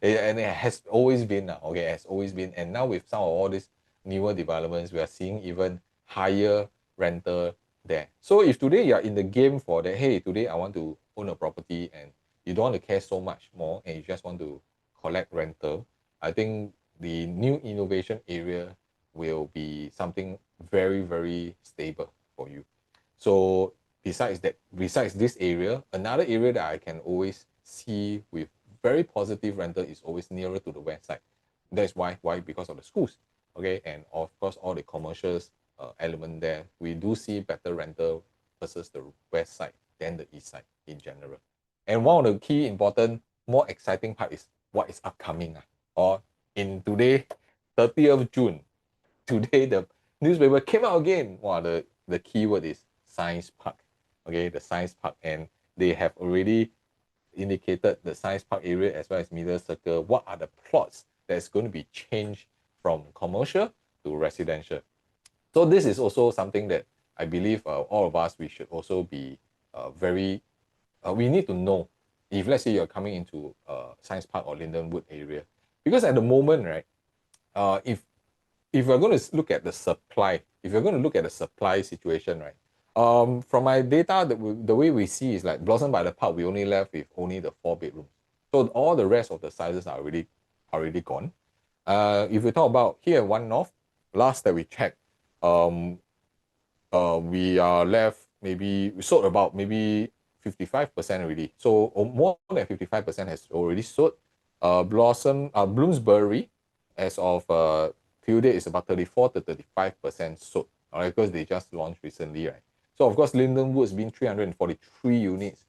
And it has always been now, okay, it has always been. And now with some of all these newer developments, we are seeing even higher rental there. So if today you're in the game for that, hey, today I want to own a property and you don't want to care so much more and you just want to collect rental, I think the new innovation area will be something very, very stable for you. So besides this area, another area that I can always see with very positive rental is always nearer to the west side. That's why because of the schools, okay, and of course all the commercials element there. We do see better rental versus the west side than the east side in general. And one of the key important, more exciting part is what is upcoming. Or in today, 30th June, today the newspaper came out again. Wow, the keyword is Science Park. Okay, the Science Park, and they have already indicated the Science Park area as well as Middle Circle. What are the plots that's going to be changed from commercial to residential? So this is also something that I believe all of us, we should also be we need to know if let's say you're coming into Science Park or LyndenWood area. Because at the moment, right, if if we're going to look at the supply, if you're going to look at the supply situation, right? From my data, the way we see is like Blossom by the Park, we only left with only the 4 bedrooms. So all the rest of the sizes are already gone. If we talk about here One-North, last that we checked, we are left maybe we sold about maybe 55% already. So more than 55% has already sold. Bloomsbury, as of till date, is about 34 to 35% sold. All right, because they just launched recently, right? So of course, LyndenWoods being 343 units,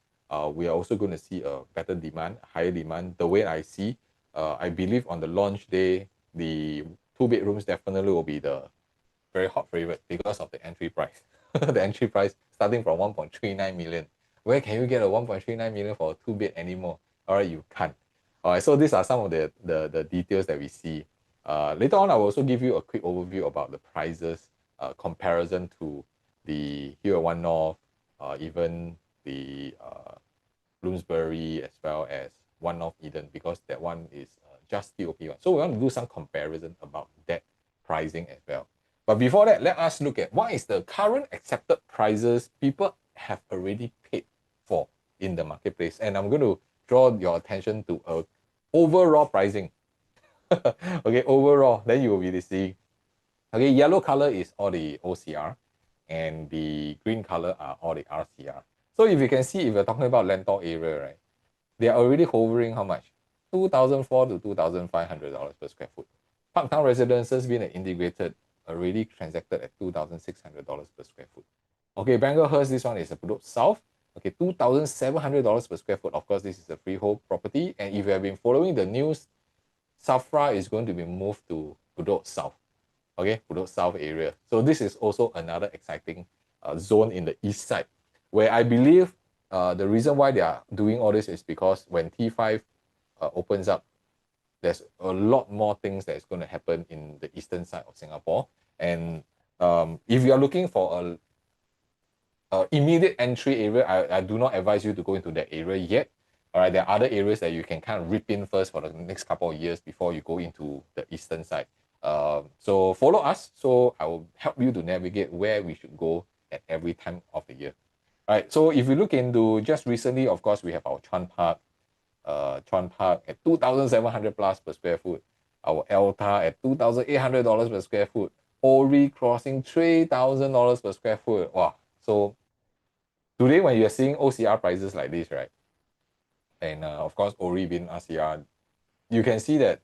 we are also going to see a better demand, higher demand. The way I see, I believe on the launch day, the 2 bedrooms definitely will be the very hot favorite because of the entry price. The entry price starting from 1.39 million. Where can you get a 1.39 million for a 2 bed anymore? All right, you can't. All right, so these are some of the details that we see. Later on, I will also give you a quick overview about the prices, comparison to the URA One-North, even the Bloomsbury, as well as One-North Eden, because that one is just TOP1. So we want to do some comparison about that pricing as well. But before that, let us look at what is the current accepted prices people have already paid for in the marketplace. And I'm going to draw your attention to overall pricing. Okay, overall, then you will be seeing. Okay, yellow color is all the OCR, and the green color are all the RCR. So if you can see, if you're talking about Lentor area, right, they are already hovering how much? $2,400 to $2,500 per square foot. Parktown residences being integrated already transacted at $2,600 per square foot. Okay, Bangalhurst, this one is a Bedok South. Okay, $2,700 per square foot. Of course, this is a freehold property. And if you have been following the news, Safra is going to be moved to Bedok South. Okay, Bedok South area. So this is also another exciting zone in the east side, where I believe the reason why they are doing all this is because when T5 opens up, there's a lot more things that is going to happen in the eastern side of Singapore. And if you are looking for a immediate entry area, I do not advise you to go into that area yet. All right, there are other areas that you can kind of rip in first for the next couple of years before you go into the eastern side. So follow us. So I will help you to navigate where we should go at every time of the year. All right, so if you look into just recently, of course, we have our Chuan Park at 2,700 plus per square foot. Our Elta at $2,800 per square foot. Ori crossing $3,000 per square foot. Wow. So today when you're seeing OCR prices like this, right? And of course, Ori being RCR, you can see that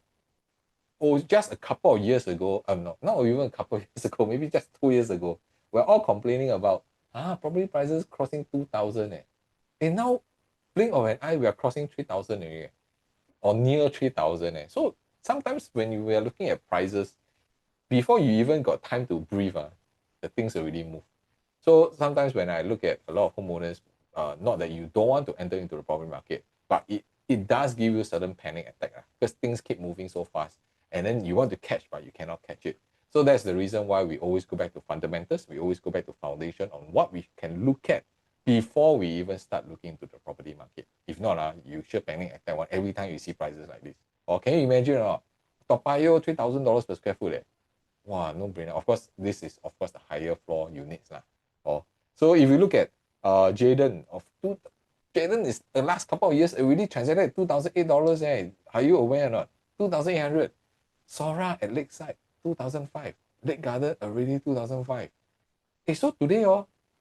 just a couple of years ago, not even a couple of years ago, maybe just 2 years ago, we're all complaining about property prices crossing 2,000. And now, blink of an eye, we are crossing 3,000 already, or near 3,000. So sometimes when we are looking at prices, before you even got time to breathe, the things already move. So sometimes when I look at a lot of homeowners, not that you don't want to enter into the property market, but it does give you certain panic attack because things keep moving so fast. And then you want to catch, but you cannot catch it. So that's the reason why we always go back to fundamentals. We always go back to foundation on what we can look at before we even start looking into the property market. If not, you should panic attack one every time you see prices like this. Or can you imagine, Toa Payoh, $3,000 per square foot? Wow, no brainer. Of course, this is the higher floor units lah. So if you look at Jayden Jayden is the last couple of years already transacted at $2,008. Are you aware or not? 2,800. Sora at Lakeside 2,005. Lake Garden already 2,005. So today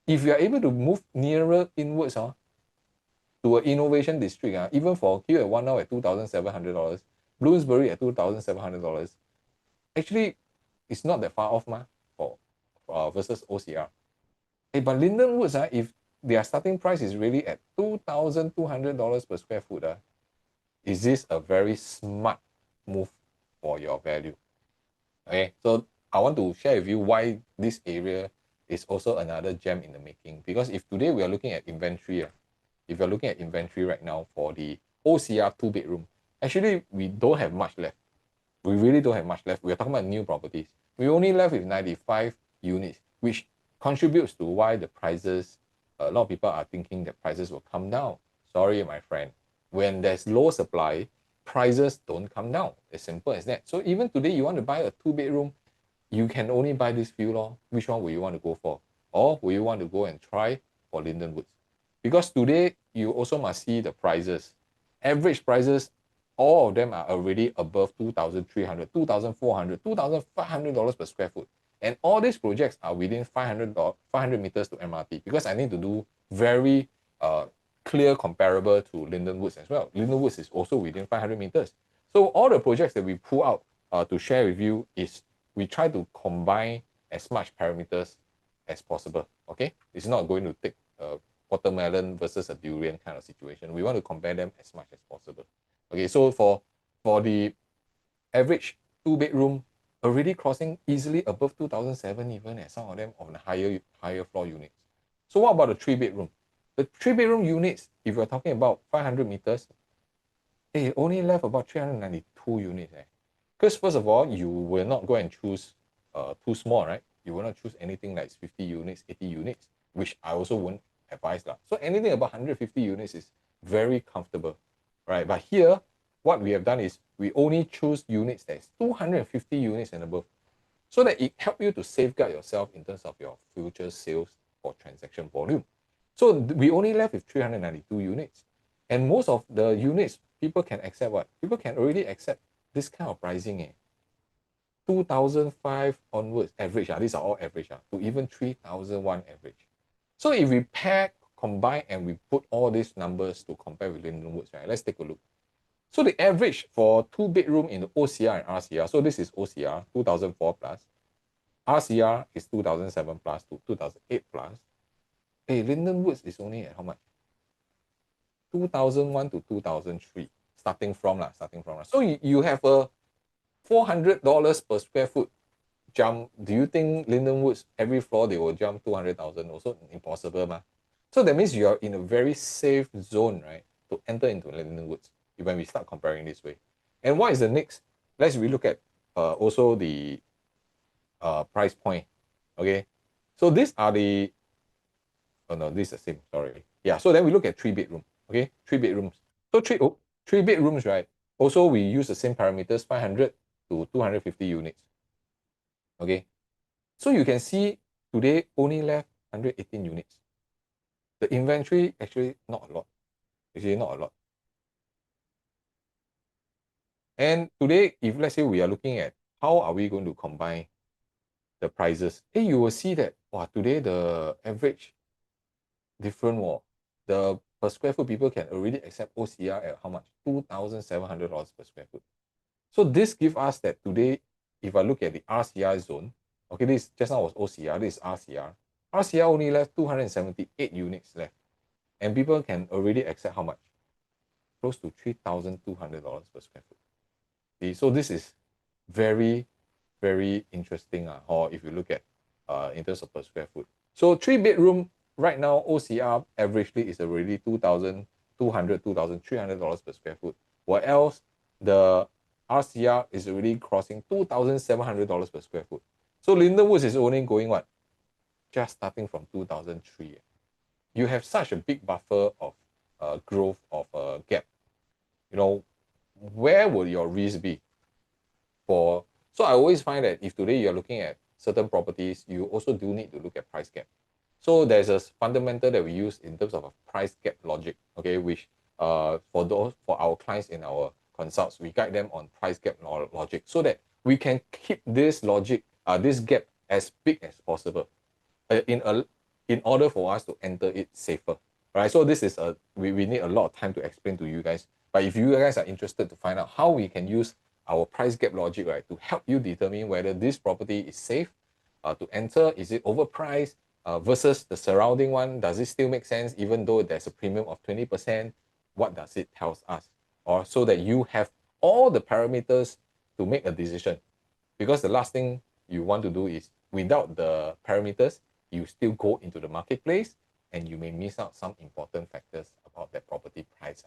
if you are able to move nearer inwards to an innovation district, even for here at One now at $2,700, Bloomsbury at $2,700, actually it's not that far off for versus OCR. But LyndenWoods, if their starting price is really at $2,200 per square foot, is this a very smart move for your value? Okay, so I want to share with you why this area is also another gem in the making. Because if today we are looking at inventory, if you're looking at inventory right now for the OCR 2 bedroom, actually we don't have much left. We really don't have much left. We're talking about new properties. We only left with 95 units, which contributes to why the prices, a lot of people are thinking that prices will come down. Sorry, my friend. When there's low supply, prices don't come down. As simple as that. So even today, you want to buy a 2 bedroom, you can only buy this few lor. Which one will you want to go for? Or will you want to go and try for LyndenWoods? Because today, you also must see the prices. Average prices, all of them are already above 2,300, 2,400, $2,500 per square foot. And all these projects are within 500 meters to MRT, because I need to do very clear comparable to LyndenWoods as well. LyndenWoods is also within 500 meters. So all the projects that we pull out to share with you is we try to combine as much parameters as possible. Okay, it's not going to take a watermelon versus a durian kind of situation. We want to compare them as much as possible. Okay, so for the average 2-bedroom, already crossing easily above 2007 even, and some of them on the higher floor units. So what about the 3-bedroom? The 3-bedroom units, if we're talking about 500 meters, they only left about 392 units. Because first of all, you will not go and choose too small, right? You will not choose anything like 50 units, 80 units, which I also won't advise. So anything about 150 units is very comfortable, right? But here, what we have done is we only choose units that's 250 units and above, so that it helps you to safeguard yourself in terms of your future sales or transaction volume. So we only left with 392 units. And most of the units, people can accept what? People can already accept this kind of pricing. 2,005 onwards average, these are all average, to even 3,001 average. So if we combine, and we put all these numbers to compare with LyndenWoods, right? Let's take a look. So the average for 2-bedroom in the OCR and RCR, so this is OCR, 2004 plus. RCR is 2007 plus to 2008 plus. Hey, LyndenWoods is only at how much? 2001 to 2003, starting from. So you have a $400 per square foot jump. Do you think LyndenWoods, every floor they will jump 200,000? Also impossible, ma. So that means you are in a very safe zone, right, to enter into LyndenWoods when we start comparing this way. And what is the next? Let's relook at also the price point. Okay, so these are the, oh no, this is the same, sorry. Yeah, so then we look at 3-bedroom. Okay, 3 bedrooms. So 3 bedrooms, right? Also, we use the same parameters, 500 to 250 units. Okay, so you can see today only left 118 units. The inventory actually not a lot. Actually not a lot. And today, if let's say we are looking at how are we going to combine the prices, you will see that today the average different. The per square foot, people can already accept OCR at how much? $2,700 per square foot. So this gives us that today, if I look at the RCR zone, okay, this just now was OCR, this is RCR. RCR only left 278 units left. And people can already accept how much? Close to $3,200 per square foot. See, so this is very, very interesting, or if you look at in terms of per square foot. So 3-bedroom right now, OCR averagely is already $2,200, $2,300 per square foot. What else? The RCR is already crossing $2,700 per square foot. So LyndenWoods is only going what? Just starting from 2003. You have such a big buffer of growth of a gap. You know, where will your risk be? So I always find that if today you're looking at certain properties, you also do need to look at price gap. So there's a fundamental that we use in terms of a price gap logic, okay, which for our clients in our consults, we guide them on price gap logic so that we can keep this logic, this gap as big as possible in order for us to enter it safer. Right? So this is we need a lot of time to explain to you guys. But if you guys are interested to find out how we can use our price gap logic, right, to help you determine whether this property is safe to enter, is it overpriced versus the surrounding one, does it still make sense even though there's a premium of 20%? What does it tell us? Or so that you have all the parameters to make a decision. Because the last thing you want to do is, without the parameters, you still go into the marketplace and you may miss out some important factors about that property price.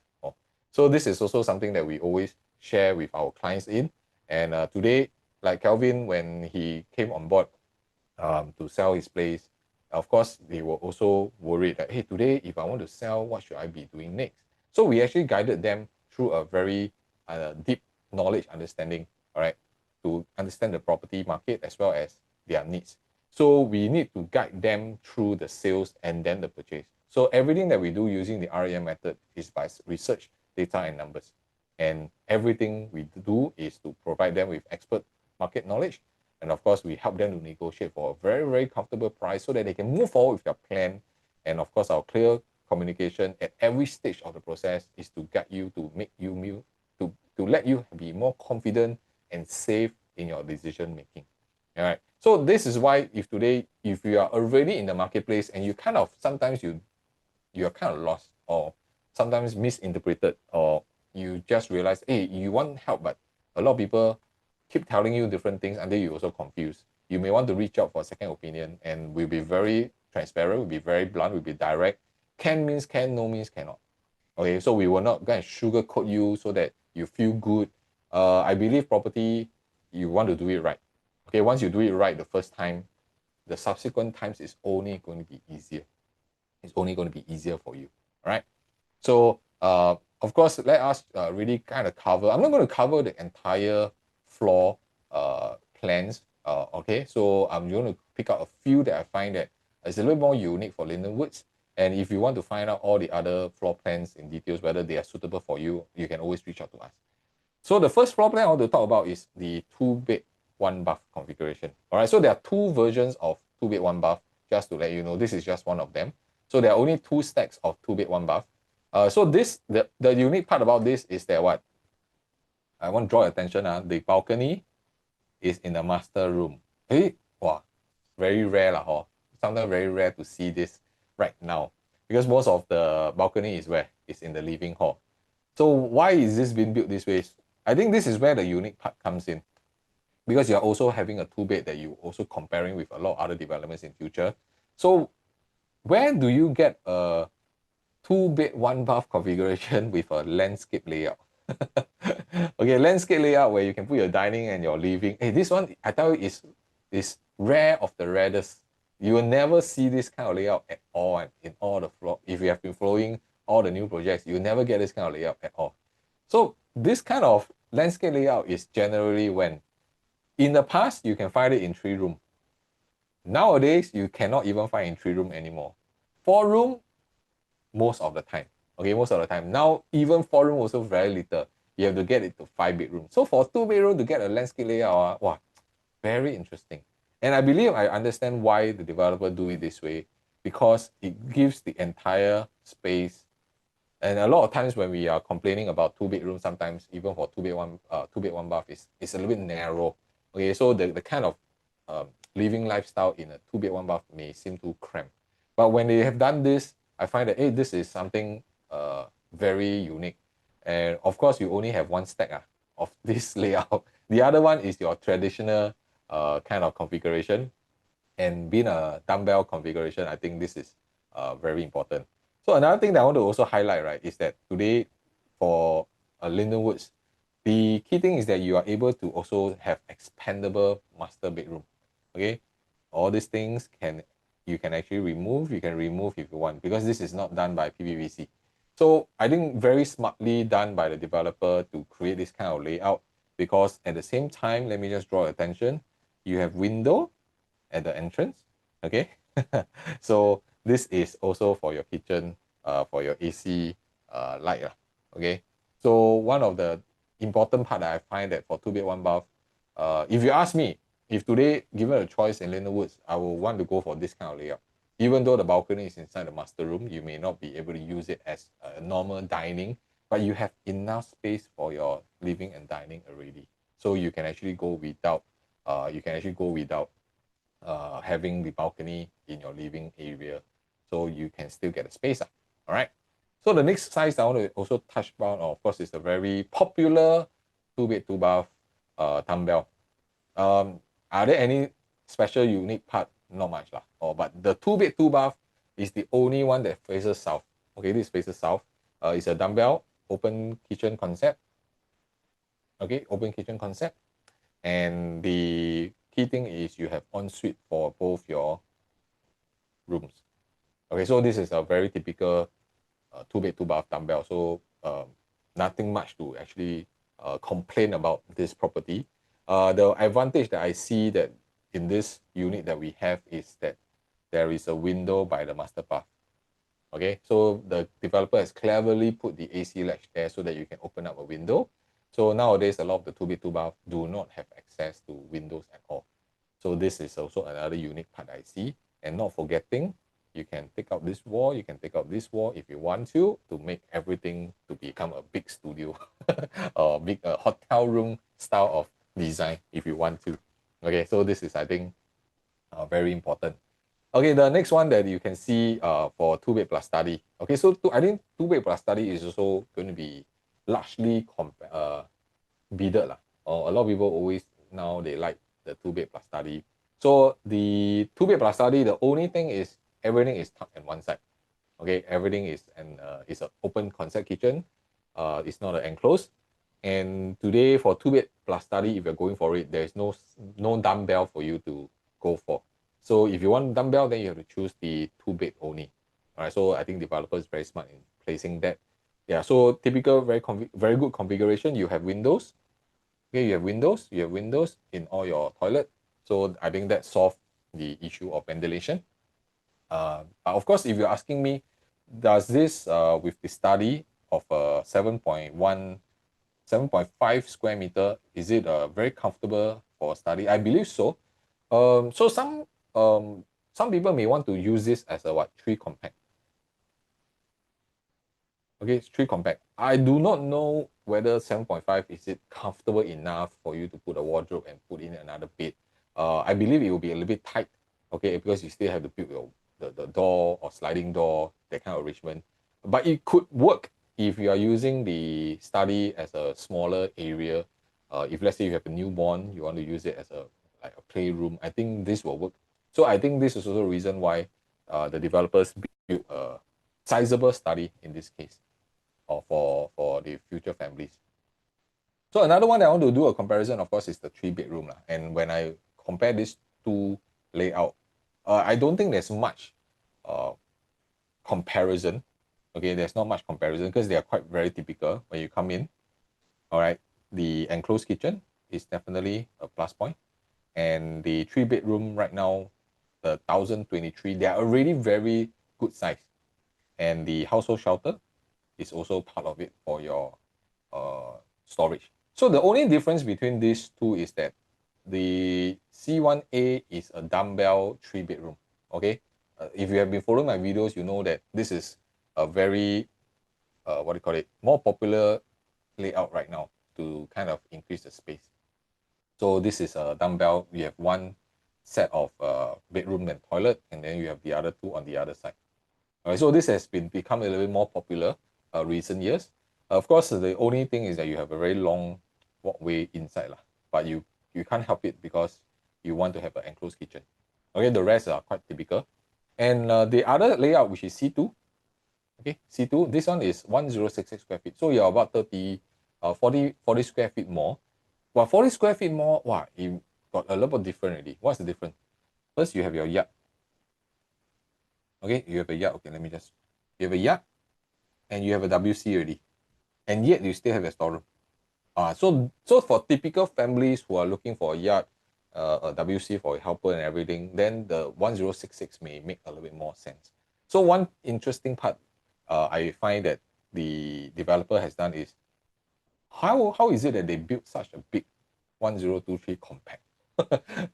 So this is also something that we always share with our clients in. And today, like Kelvin, when he came on board to sell his place, of course, they were also worried that, hey, today, if I want to sell, what should I be doing next? So we actually guided them through a very deep knowledge understanding, all right? to understand the property market as well as their needs. So we need to guide them through the sales and then the purchase. So everything that we do using the REI method is by research, data, and numbers. And everything we do is to provide them with expert market knowledge. And of course, we help them to negotiate for a very, very comfortable price so that they can move forward with their plan. And of course, our clear communication at every stage of the process is to guide you, to make you to let you be more confident and safe in your decision making. All right. So this is why if you are already in the marketplace and you kind of sometimes you're kind of lost or sometimes misinterpreted, or you just realize, hey, you want help, but a lot of people keep telling you different things until you're also confused. You may want to reach out for a second opinion, and we'll be very transparent, we'll be very blunt, we'll be direct. Can means can, no means cannot. Okay, so we will not go and sugarcoat you so that you feel good. I believe property, you want to do it right. Okay, once you do it right the first time, the subsequent times is only going to be easier. It's only going to be easier for you. All right. So, of course, let us really kind of cover. I'm not going to cover the entire floor plans. Okay. So I'm going to pick out a few that I find that is a little more unique for LyndenWoods. And if you want to find out all the other floor plans in details, whether they are suitable for you, you can always reach out to us. So the first floor plan I want to talk about is the 2-bed, 1-bath configuration. All right. So there are 2 versions of 2-bed, 1-bath. Just to let you know, this is just one of them. So there are only 2 stacks of 2-bed, 1-bath. So the unique part about this is that what? I want to draw attention. The balcony is in the master room. Hey, wow, very rare lah, huh? Sometimes very rare to see this right now, because most of the balcony is where? It's in the living hall. So why is this being built this way? I think this is where the unique part comes in, because you're also having a 2-bed that you also comparing with a lot of other developments in future. So where do you get a 2-bed, 1-bath configuration with a landscape layout? Okay, landscape layout where you can put your dining and your living. Hey, this one, I tell you, is rare of the rarest. You will never see this kind of layout at all in all the floor. If you have been following all the new projects, you never get this kind of layout at all. So this kind of landscape layout is generally when, in the past, you can find it in 3-room. Nowadays, you cannot even find in 3-room anymore. 4-room, most of the time. Okay, most of the time. Now, even 4-room also very little. You have to get it to 5-bedroom. So for 2-bedroom to get a landscape layout, wow, very interesting. And I believe I understand why the developer do it this way, because it gives the entire space. And a lot of times when we are complaining about 2-bedroom, sometimes even for 2-bed, 1-bath, it's a little bit narrow. Okay, so the kind of living lifestyle in a 2-bed, 1-bath may seem too cramped. But when they have done this, I find that, hey, this is something very unique. And of course, you only have 1 stack of this layout. The other one is your traditional kind of configuration. And being a dumbbell configuration, I think this is very important. So another thing that I want to also highlight, right, is that today for LyndenWoods, the key thing is that you are able to also have expandable master bedroom. Okay, all these things you can actually remove. You can remove if you want, because this is not done by PPVC. So I think very smartly done by the developer to create this kind of layout, because at the same time, let me just draw attention, you have window at the entrance. Okay, so this is also for your kitchen, for your AC light. Okay, so one of the important part that I find that for 2-bed, 1-bath, if you ask me, if today given a choice in LyndenWoods, I will want to go for this kind of layout. Even though the balcony is inside the master room, you may not be able to use it as a normal dining, but you have enough space for your living and dining already. So you can actually go without having the balcony in your living area. So you can still get a space. All right. So the next size I want to also touch upon, of course, is a very popular 2-bed, 2-bath dumbbell. Are there any special unique part? Not much lah. But the 2-bed, 2-bath is the only one that faces south. Okay, this faces south. It's a dumbbell, open kitchen concept. Okay, open kitchen concept. And the key thing is you have ensuite for both your rooms. Okay, so this is a very typical 2-bed, 2-bath dumbbell. So nothing much to actually complain about this property. The advantage that I see that in this unit that we have is that there is a window by the master path. Okay, so the developer has cleverly put the AC latch there so that you can open up a window. So nowadays, a lot of the 2-bed 2-bath do not have access to windows at all. So this is also another unique part I see. And not forgetting, you can take out this wall, you can take out this wall if you want to make everything to become a big studio or big hotel room style of design if you want to. Okay, so this is, I think, very important. Okay, the next one that you can see for 2-bed plus study. Okay, so I think 2-bed plus study is also going to be largely bidded lah. Or a lot of people always now they like the 2-bed plus study. So the 2-bed plus study, the only thing is everything is tucked in one side. Okay, everything is an open concept kitchen. It's not an enclosed. And today for 2-bed plus study, if you're going for it, there's no dumbbell for you to go for. So if you want dumbbell, then you have to choose the 2-bed only. All right, so I think developer is very smart in placing that. Yeah, so typical very good configuration. You have windows. Okay, you have windows in all your toilet. So I think that solved the issue of ventilation. But of course, if you're asking me, does this with the study of 7.5 square meter, is it very comfortable for study? I believe so. So some people may want to use this as a tree compact. Okay, it's tree compact. I do not know whether 7.5 is it comfortable enough for you to put a wardrobe and put in another bed. I believe it will be a little bit tight, okay, because you still have to build the door or sliding door, that kind of arrangement. But it could work if you are using the study as a smaller area. If let's say you have a newborn, you want to use it as a playroom, I think this will work. So I think this is also a reason why the developers built a sizable study in this case, or for the future families. So another one that I want to do a comparison, of course, is the 3-bedroom. And when I compare these two layout, I don't think there's much comparison. Okay, there's not much comparison because they are quite very typical when you come in. All right, the enclosed kitchen is definitely a plus point. And the 3-bedroom right now, the 1023, they are already very good size. And the household shelter is also part of it for your storage. So the only difference between these two is that the C1A is a dumbbell 3-bedroom. Okay, if you have been following my videos, you know that this is a very more popular layout right now to kind of increase the space. So this is a dumbbell. You have one set of bedroom and toilet, and then you have the other two on the other side. All right, so this has become a little bit more popular recent years. Of course, the only thing is that you have a very long walkway inside, but you can't help it because you want to have an enclosed kitchen. Okay, the rest are quite typical. And the other layout, which is C2, okay, C2, this one is 1066 square feet. So you're about 40 square feet more. Well, 40 square feet more, wow, it got a little bit different already. What's the difference? First, you have your yard. Okay, you have a yard. Okay, you have a yard and you have a WC already. And yet you still have a storeroom. So for typical families who are looking for a yard, a WC for a helper and everything, then the 1066 may make a little bit more sense. So one interesting part I find that the developer has done is, how is it that they built such a big 1023 compact?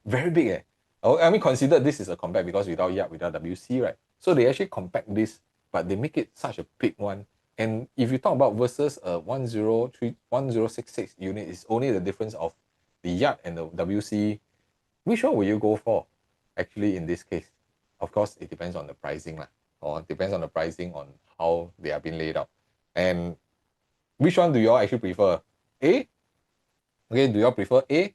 Very big, eh? I mean, consider this is a compact because without yard, without WC, right? So they actually compact this, but they make it such a big one. And if you talk about versus a 1066 unit, it's only the difference of the yard and the WC. Which one will you go for? Actually, in this case, of course, it depends on the pricing, or depends on the pricing on how they are being laid out. And which one do you all actually prefer? A? Okay, do you all prefer A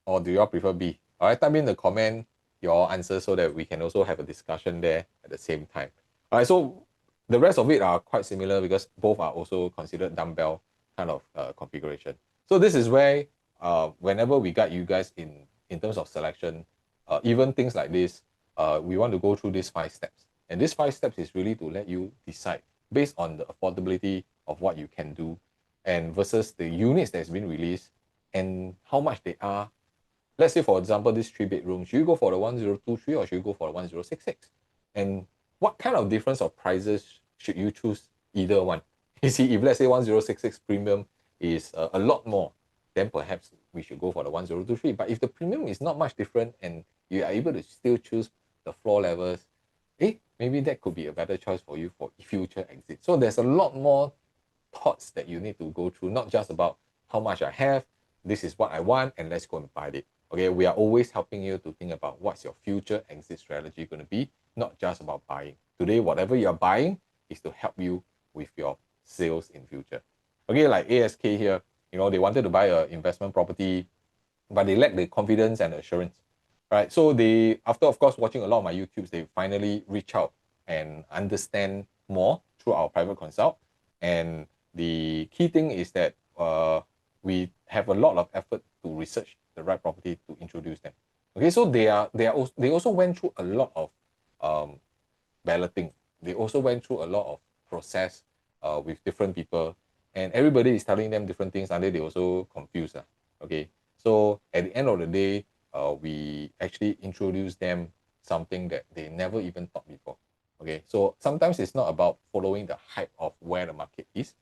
or do you all prefer B? All right, type in the comment your answer so that we can also have a discussion there at the same time. All right, so the rest of it are quite similar because both are also considered dumbbell kind of configuration. So this is where whenever we guide you guys in terms of selection, even things like this, we want to go through these 5 steps. And these 5 steps is really to let you decide based on the affordability of what you can do and versus the units that's been released and how much they are let's say, for example, this 3 bedroom, should you go for the 1023 or should you go for the 1066? And what kind of difference of prices should you choose either one? You see, if let's say 1066 premium is a lot more, then perhaps we should go for the 1023. But if the premium is not much different and you are able to still choose the floor levels, maybe that could be a better choice for you for future exit. So there's a lot more thoughts that you need to go through, not just about how much I have, this is what I want, and let's go and buy it. Okay, we are always helping you to think about what's your future exit strategy going to be, not just about buying. Today, whatever you're buying is to help you with your sales in future. Okay, like ASK here, they wanted to buy an investment property, but they lack the confidence and assurance, right? So they, after of course watching a lot of my YouTubes, they finally reach out and understand more through our private consult. And the key thing is that we have a lot of effort to research the right property to introduce them. Okay, so they also went through a lot of balloting. They also went through a lot of process with different people, and everybody is telling them different things, and they also confused. Okay, so at the end of the day, we actually introduce them something that they never even thought before. Okay, so sometimes it's not about following the hype of where the market is.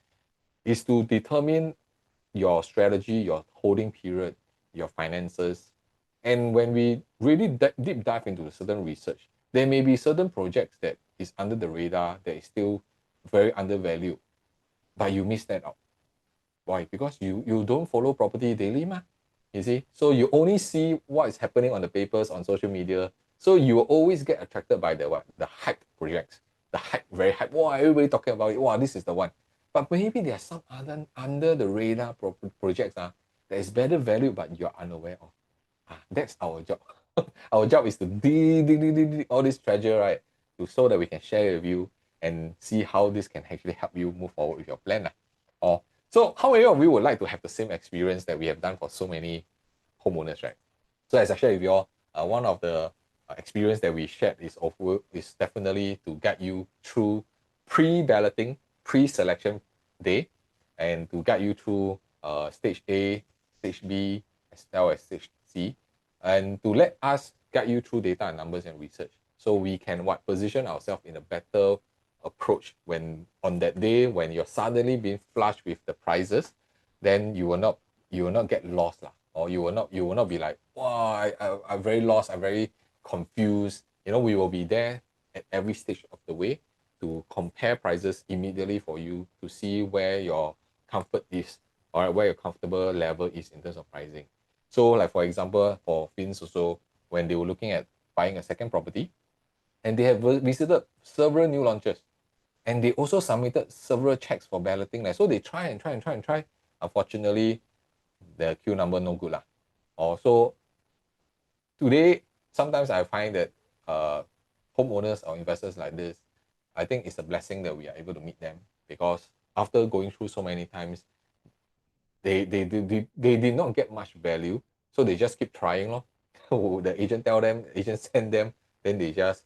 It's to determine your strategy, your holding period, your finances. And when we really deep dive into certain research, there may be certain projects that is under the radar that is still very undervalued, but you miss that out. Why? Because you don't follow property daily, ma. You see? So you only see what is happening on the papers, on social media. So you will always get attracted by the what? The hype projects. The hype, very hype. Wow, everybody talking about it. Wow, this is the one. But maybe there are some other under the radar projects that is better valued, but you're unaware of. That's our job. Our job is to dig all this treasure, right? So that we can share with you and see how this can actually help you move forward with your plan. Or so how many of you would like to have the same experience that we have done for so many homeowners, right? So as I shared with you all, one of the experience that we shared is definitely to guide you through pre-balloting, pre-selection day, and to guide you through stage A, stage B, as well as stage C, and to let us guide you through data and numbers and research, so we can position ourselves in a better approach when on that day when you're suddenly being flushed with the prices, then you will not get lost lah, or you will not be like, wow, I'm very lost, I'm very confused. We will be there at every stage of the way to compare prices immediately for you to see where your comfort is, or where your comfortable level is in terms of pricing. So like for example, for Fins also, when they were looking at buying a second property, and they have visited several new launches, and they also submitted several checks for balloting. So they try and try. Unfortunately, the queue number no good lah. Also, today, sometimes I find that homeowners or investors like this, I think it's a blessing that we are able to meet them, because after going through so many times, they did not get much value, so they just keep trying lor. The agent tell them, agent send them, then they just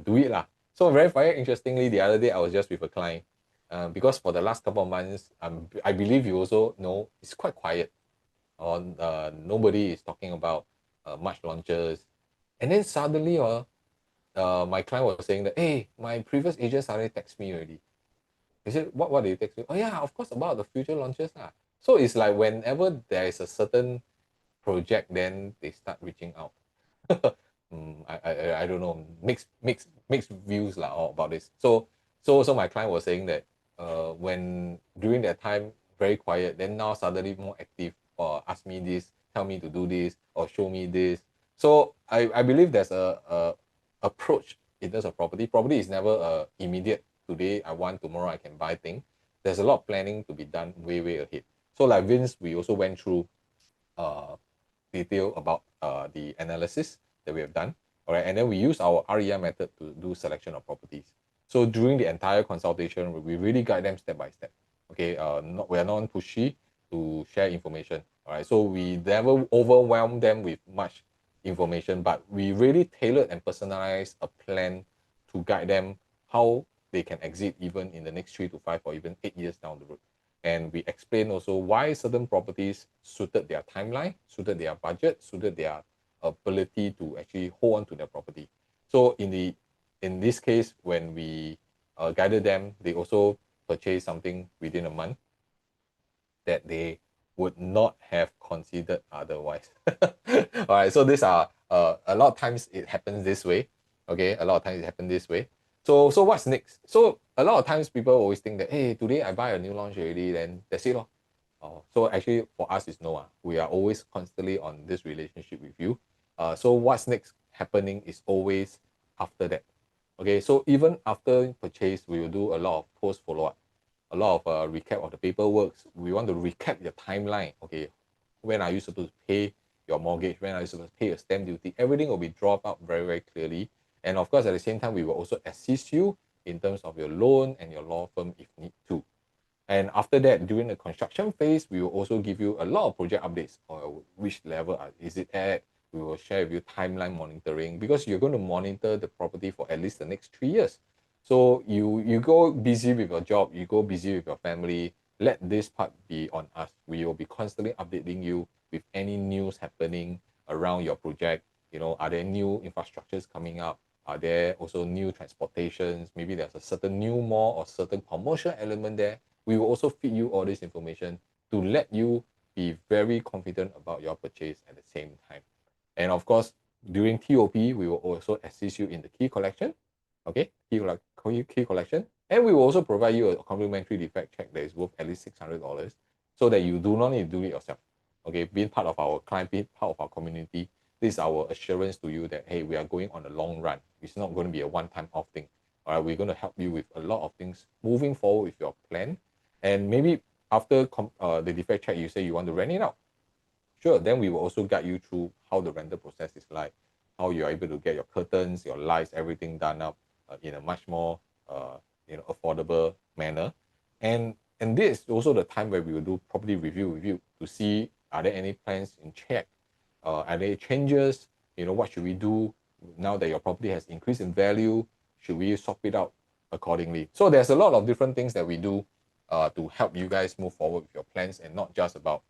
do it lah. So very interestingly, the other day I was just with a client, because for the last couple of months, I believe you also know it's quite quiet. On nobody is talking about much launches, and then suddenly my client was saying that, hey, my previous agent suddenly text me already. He said, what did you text me? Oh yeah, of course, about the future launches lah. So it's like whenever there is a certain project, then they start reaching out. I don't know, mixed views lah about this. So my client was saying that when during that time very quiet, then now suddenly more active, or ask me this, tell me to do this, or show me this. So I believe there's a approach in terms of property. Property is never immediate. Today I want, tomorrow I can buy thing. There's a lot of planning to be done way ahead. So like Vince, we also went through detail about the analysis that we have done. All right, and then we use our REI method to do selection of properties. So during the entire consultation, we really guide them step by step. Okay, we are not pushy to share information. All right, so we never overwhelm them with much information, but we really tailored and personalized a plan to guide them how they can exit even in the next 3 to 5 or even 8 years down the road. And we explain also why certain properties suited their timeline, suited their budget, suited their ability to actually hold on to their property. So in this case, when we guided them, they also purchased something within a month that they would not have considered otherwise. All right, so these are a lot of times it happens this way. Okay, a lot of times it happens this way. So what's next? So a lot of times people always think that, hey, today I buy a new launch already, then that's it. Oh, so actually for us is no. We are always constantly on this relationship with you. So what's next happening is always after that. Okay, so even after purchase, we will do a lot of post follow-up, a lot of recap of the paperwork. We want to recap your timeline. Okay, when are you supposed to pay your mortgage? When are you supposed to pay your stamp duty? Everything will be drawn out very, very clearly. And of course, at the same time, we will also assist you in terms of your loan and your law firm if need to. And after that, during the construction phase, we will also give you a lot of project updates or which level is it at. We will share with you timeline monitoring because you're going to monitor the property for at least the next 3 years. So you go busy with your job, you go busy with your family. Let this part be on us. We will be constantly updating you with any news happening around your project. Are there new infrastructures coming up? Are there also new transportations? Maybe there's a certain new mall or certain commercial element there. We will also feed you all this information to let you be very confident about your purchase at the same time. And of course, during TOP, we will also assist you in the key collection. Okay, key collection. And we will also provide you a complimentary defect check that is worth at least $600 so that you do not need to do it yourself. Okay, being part of our client, being part of our community, this is our assurance to you that, hey, we are going on the long run. It's not going to be a one-time off thing. All right, we're going to help you with a lot of things moving forward with your plan. And maybe after the defect check, you say you want to rent it out. Sure, then we will also guide you through how the rental process is like, how you're able to get your curtains, your lights, everything done up in a much more affordable manner. And this is also the time where we will do property review with you to see are there any plans in check, are there changes, what should we do now that your property has increased in value, should we swap it out accordingly. So there's a lot of different things that we do to help you guys move forward with your plans and not just about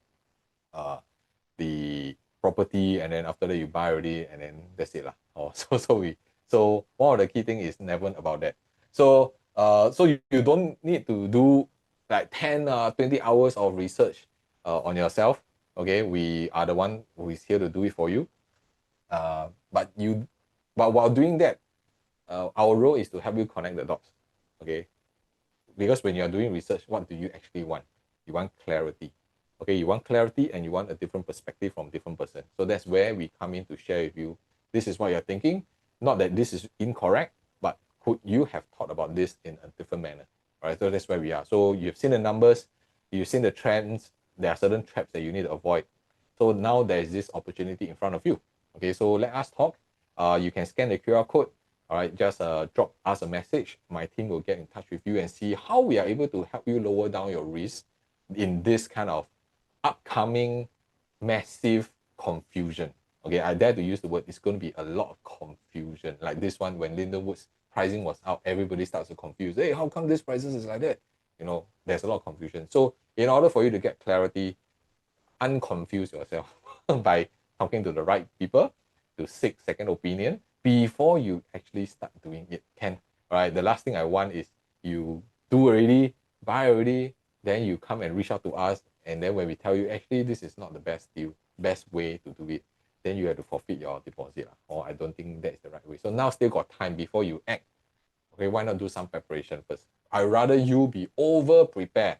the property and then after that you buy already and then that's it lah. So one of the key thing is never about that. So you don't need to do like 10 20 hours of research on yourself. Okay, we are the one who is here to do it for you. But while doing that, our role is to help you connect the dots. Okay, because when you're doing research, what do you actually want? You want clarity. Okay, you want clarity and you want a different perspective from different person. So that's where we come in to share with you. This is what you're thinking. Not that this is incorrect, but could you have thought about this in a different manner? All right, so that's where we are. So you've seen the numbers, you've seen the trends. There are certain traps that you need to avoid. So now there's this opportunity in front of you. Okay, so let us talk. You can scan the QR code. All right, just drop us a message. My team will get in touch with you and see how we are able to help you lower down your risk in this kind of upcoming massive confusion. Okay, I dare to use the word, it's going to be a lot of confusion. Like this one, when LyndenWoods pricing was out, everybody starts to confuse. Hey, how come this prices is like that? There's a lot of confusion. So in order for you to get clarity, unconfuse yourself by talking to the right people, to seek second opinion before you actually start doing it. All right, the last thing I want is you do already, buy already, then you come and reach out to us, and then when we tell you actually this is not the best deal, best way to do it, then you have to forfeit your deposit. Or I don't think that's the right way. So now still got time before you act. Okay, why not do some preparation first? I'd rather you be over prepared.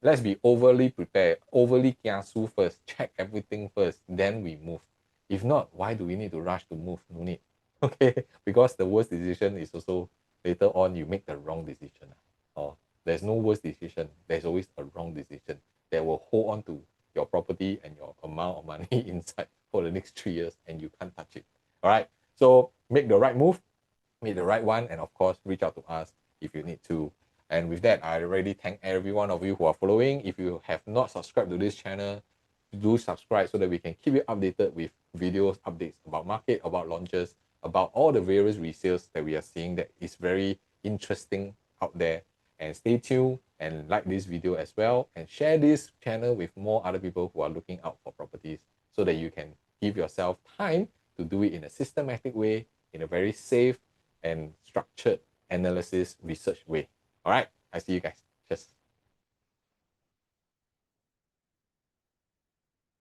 Let's be overly prepared, overly kiasu first, check everything first, then we move. If not, why do we need to rush to move? No need. Okay, because the worst decision is also later on you make the wrong decision. Or there's no worst decision. There's always a wrong decision that will hold on to your property and your amount of money inside for the next 3 years and you can't touch it. All right. So make the right move, make the right one, and of course, reach out to us if you need to. And with that, I already thank every one of you who are following. If you have not subscribed to this channel, do subscribe so that we can keep you updated with videos, updates about market, about launches, about all the various resales that we are seeing that is very interesting out there. And stay tuned and like this video as well, and share this channel with more other people who are looking out for properties, so that you can give yourself time to do it in a systematic way, in a very safe and structured analysis research way. All right, I see you guys. Cheers.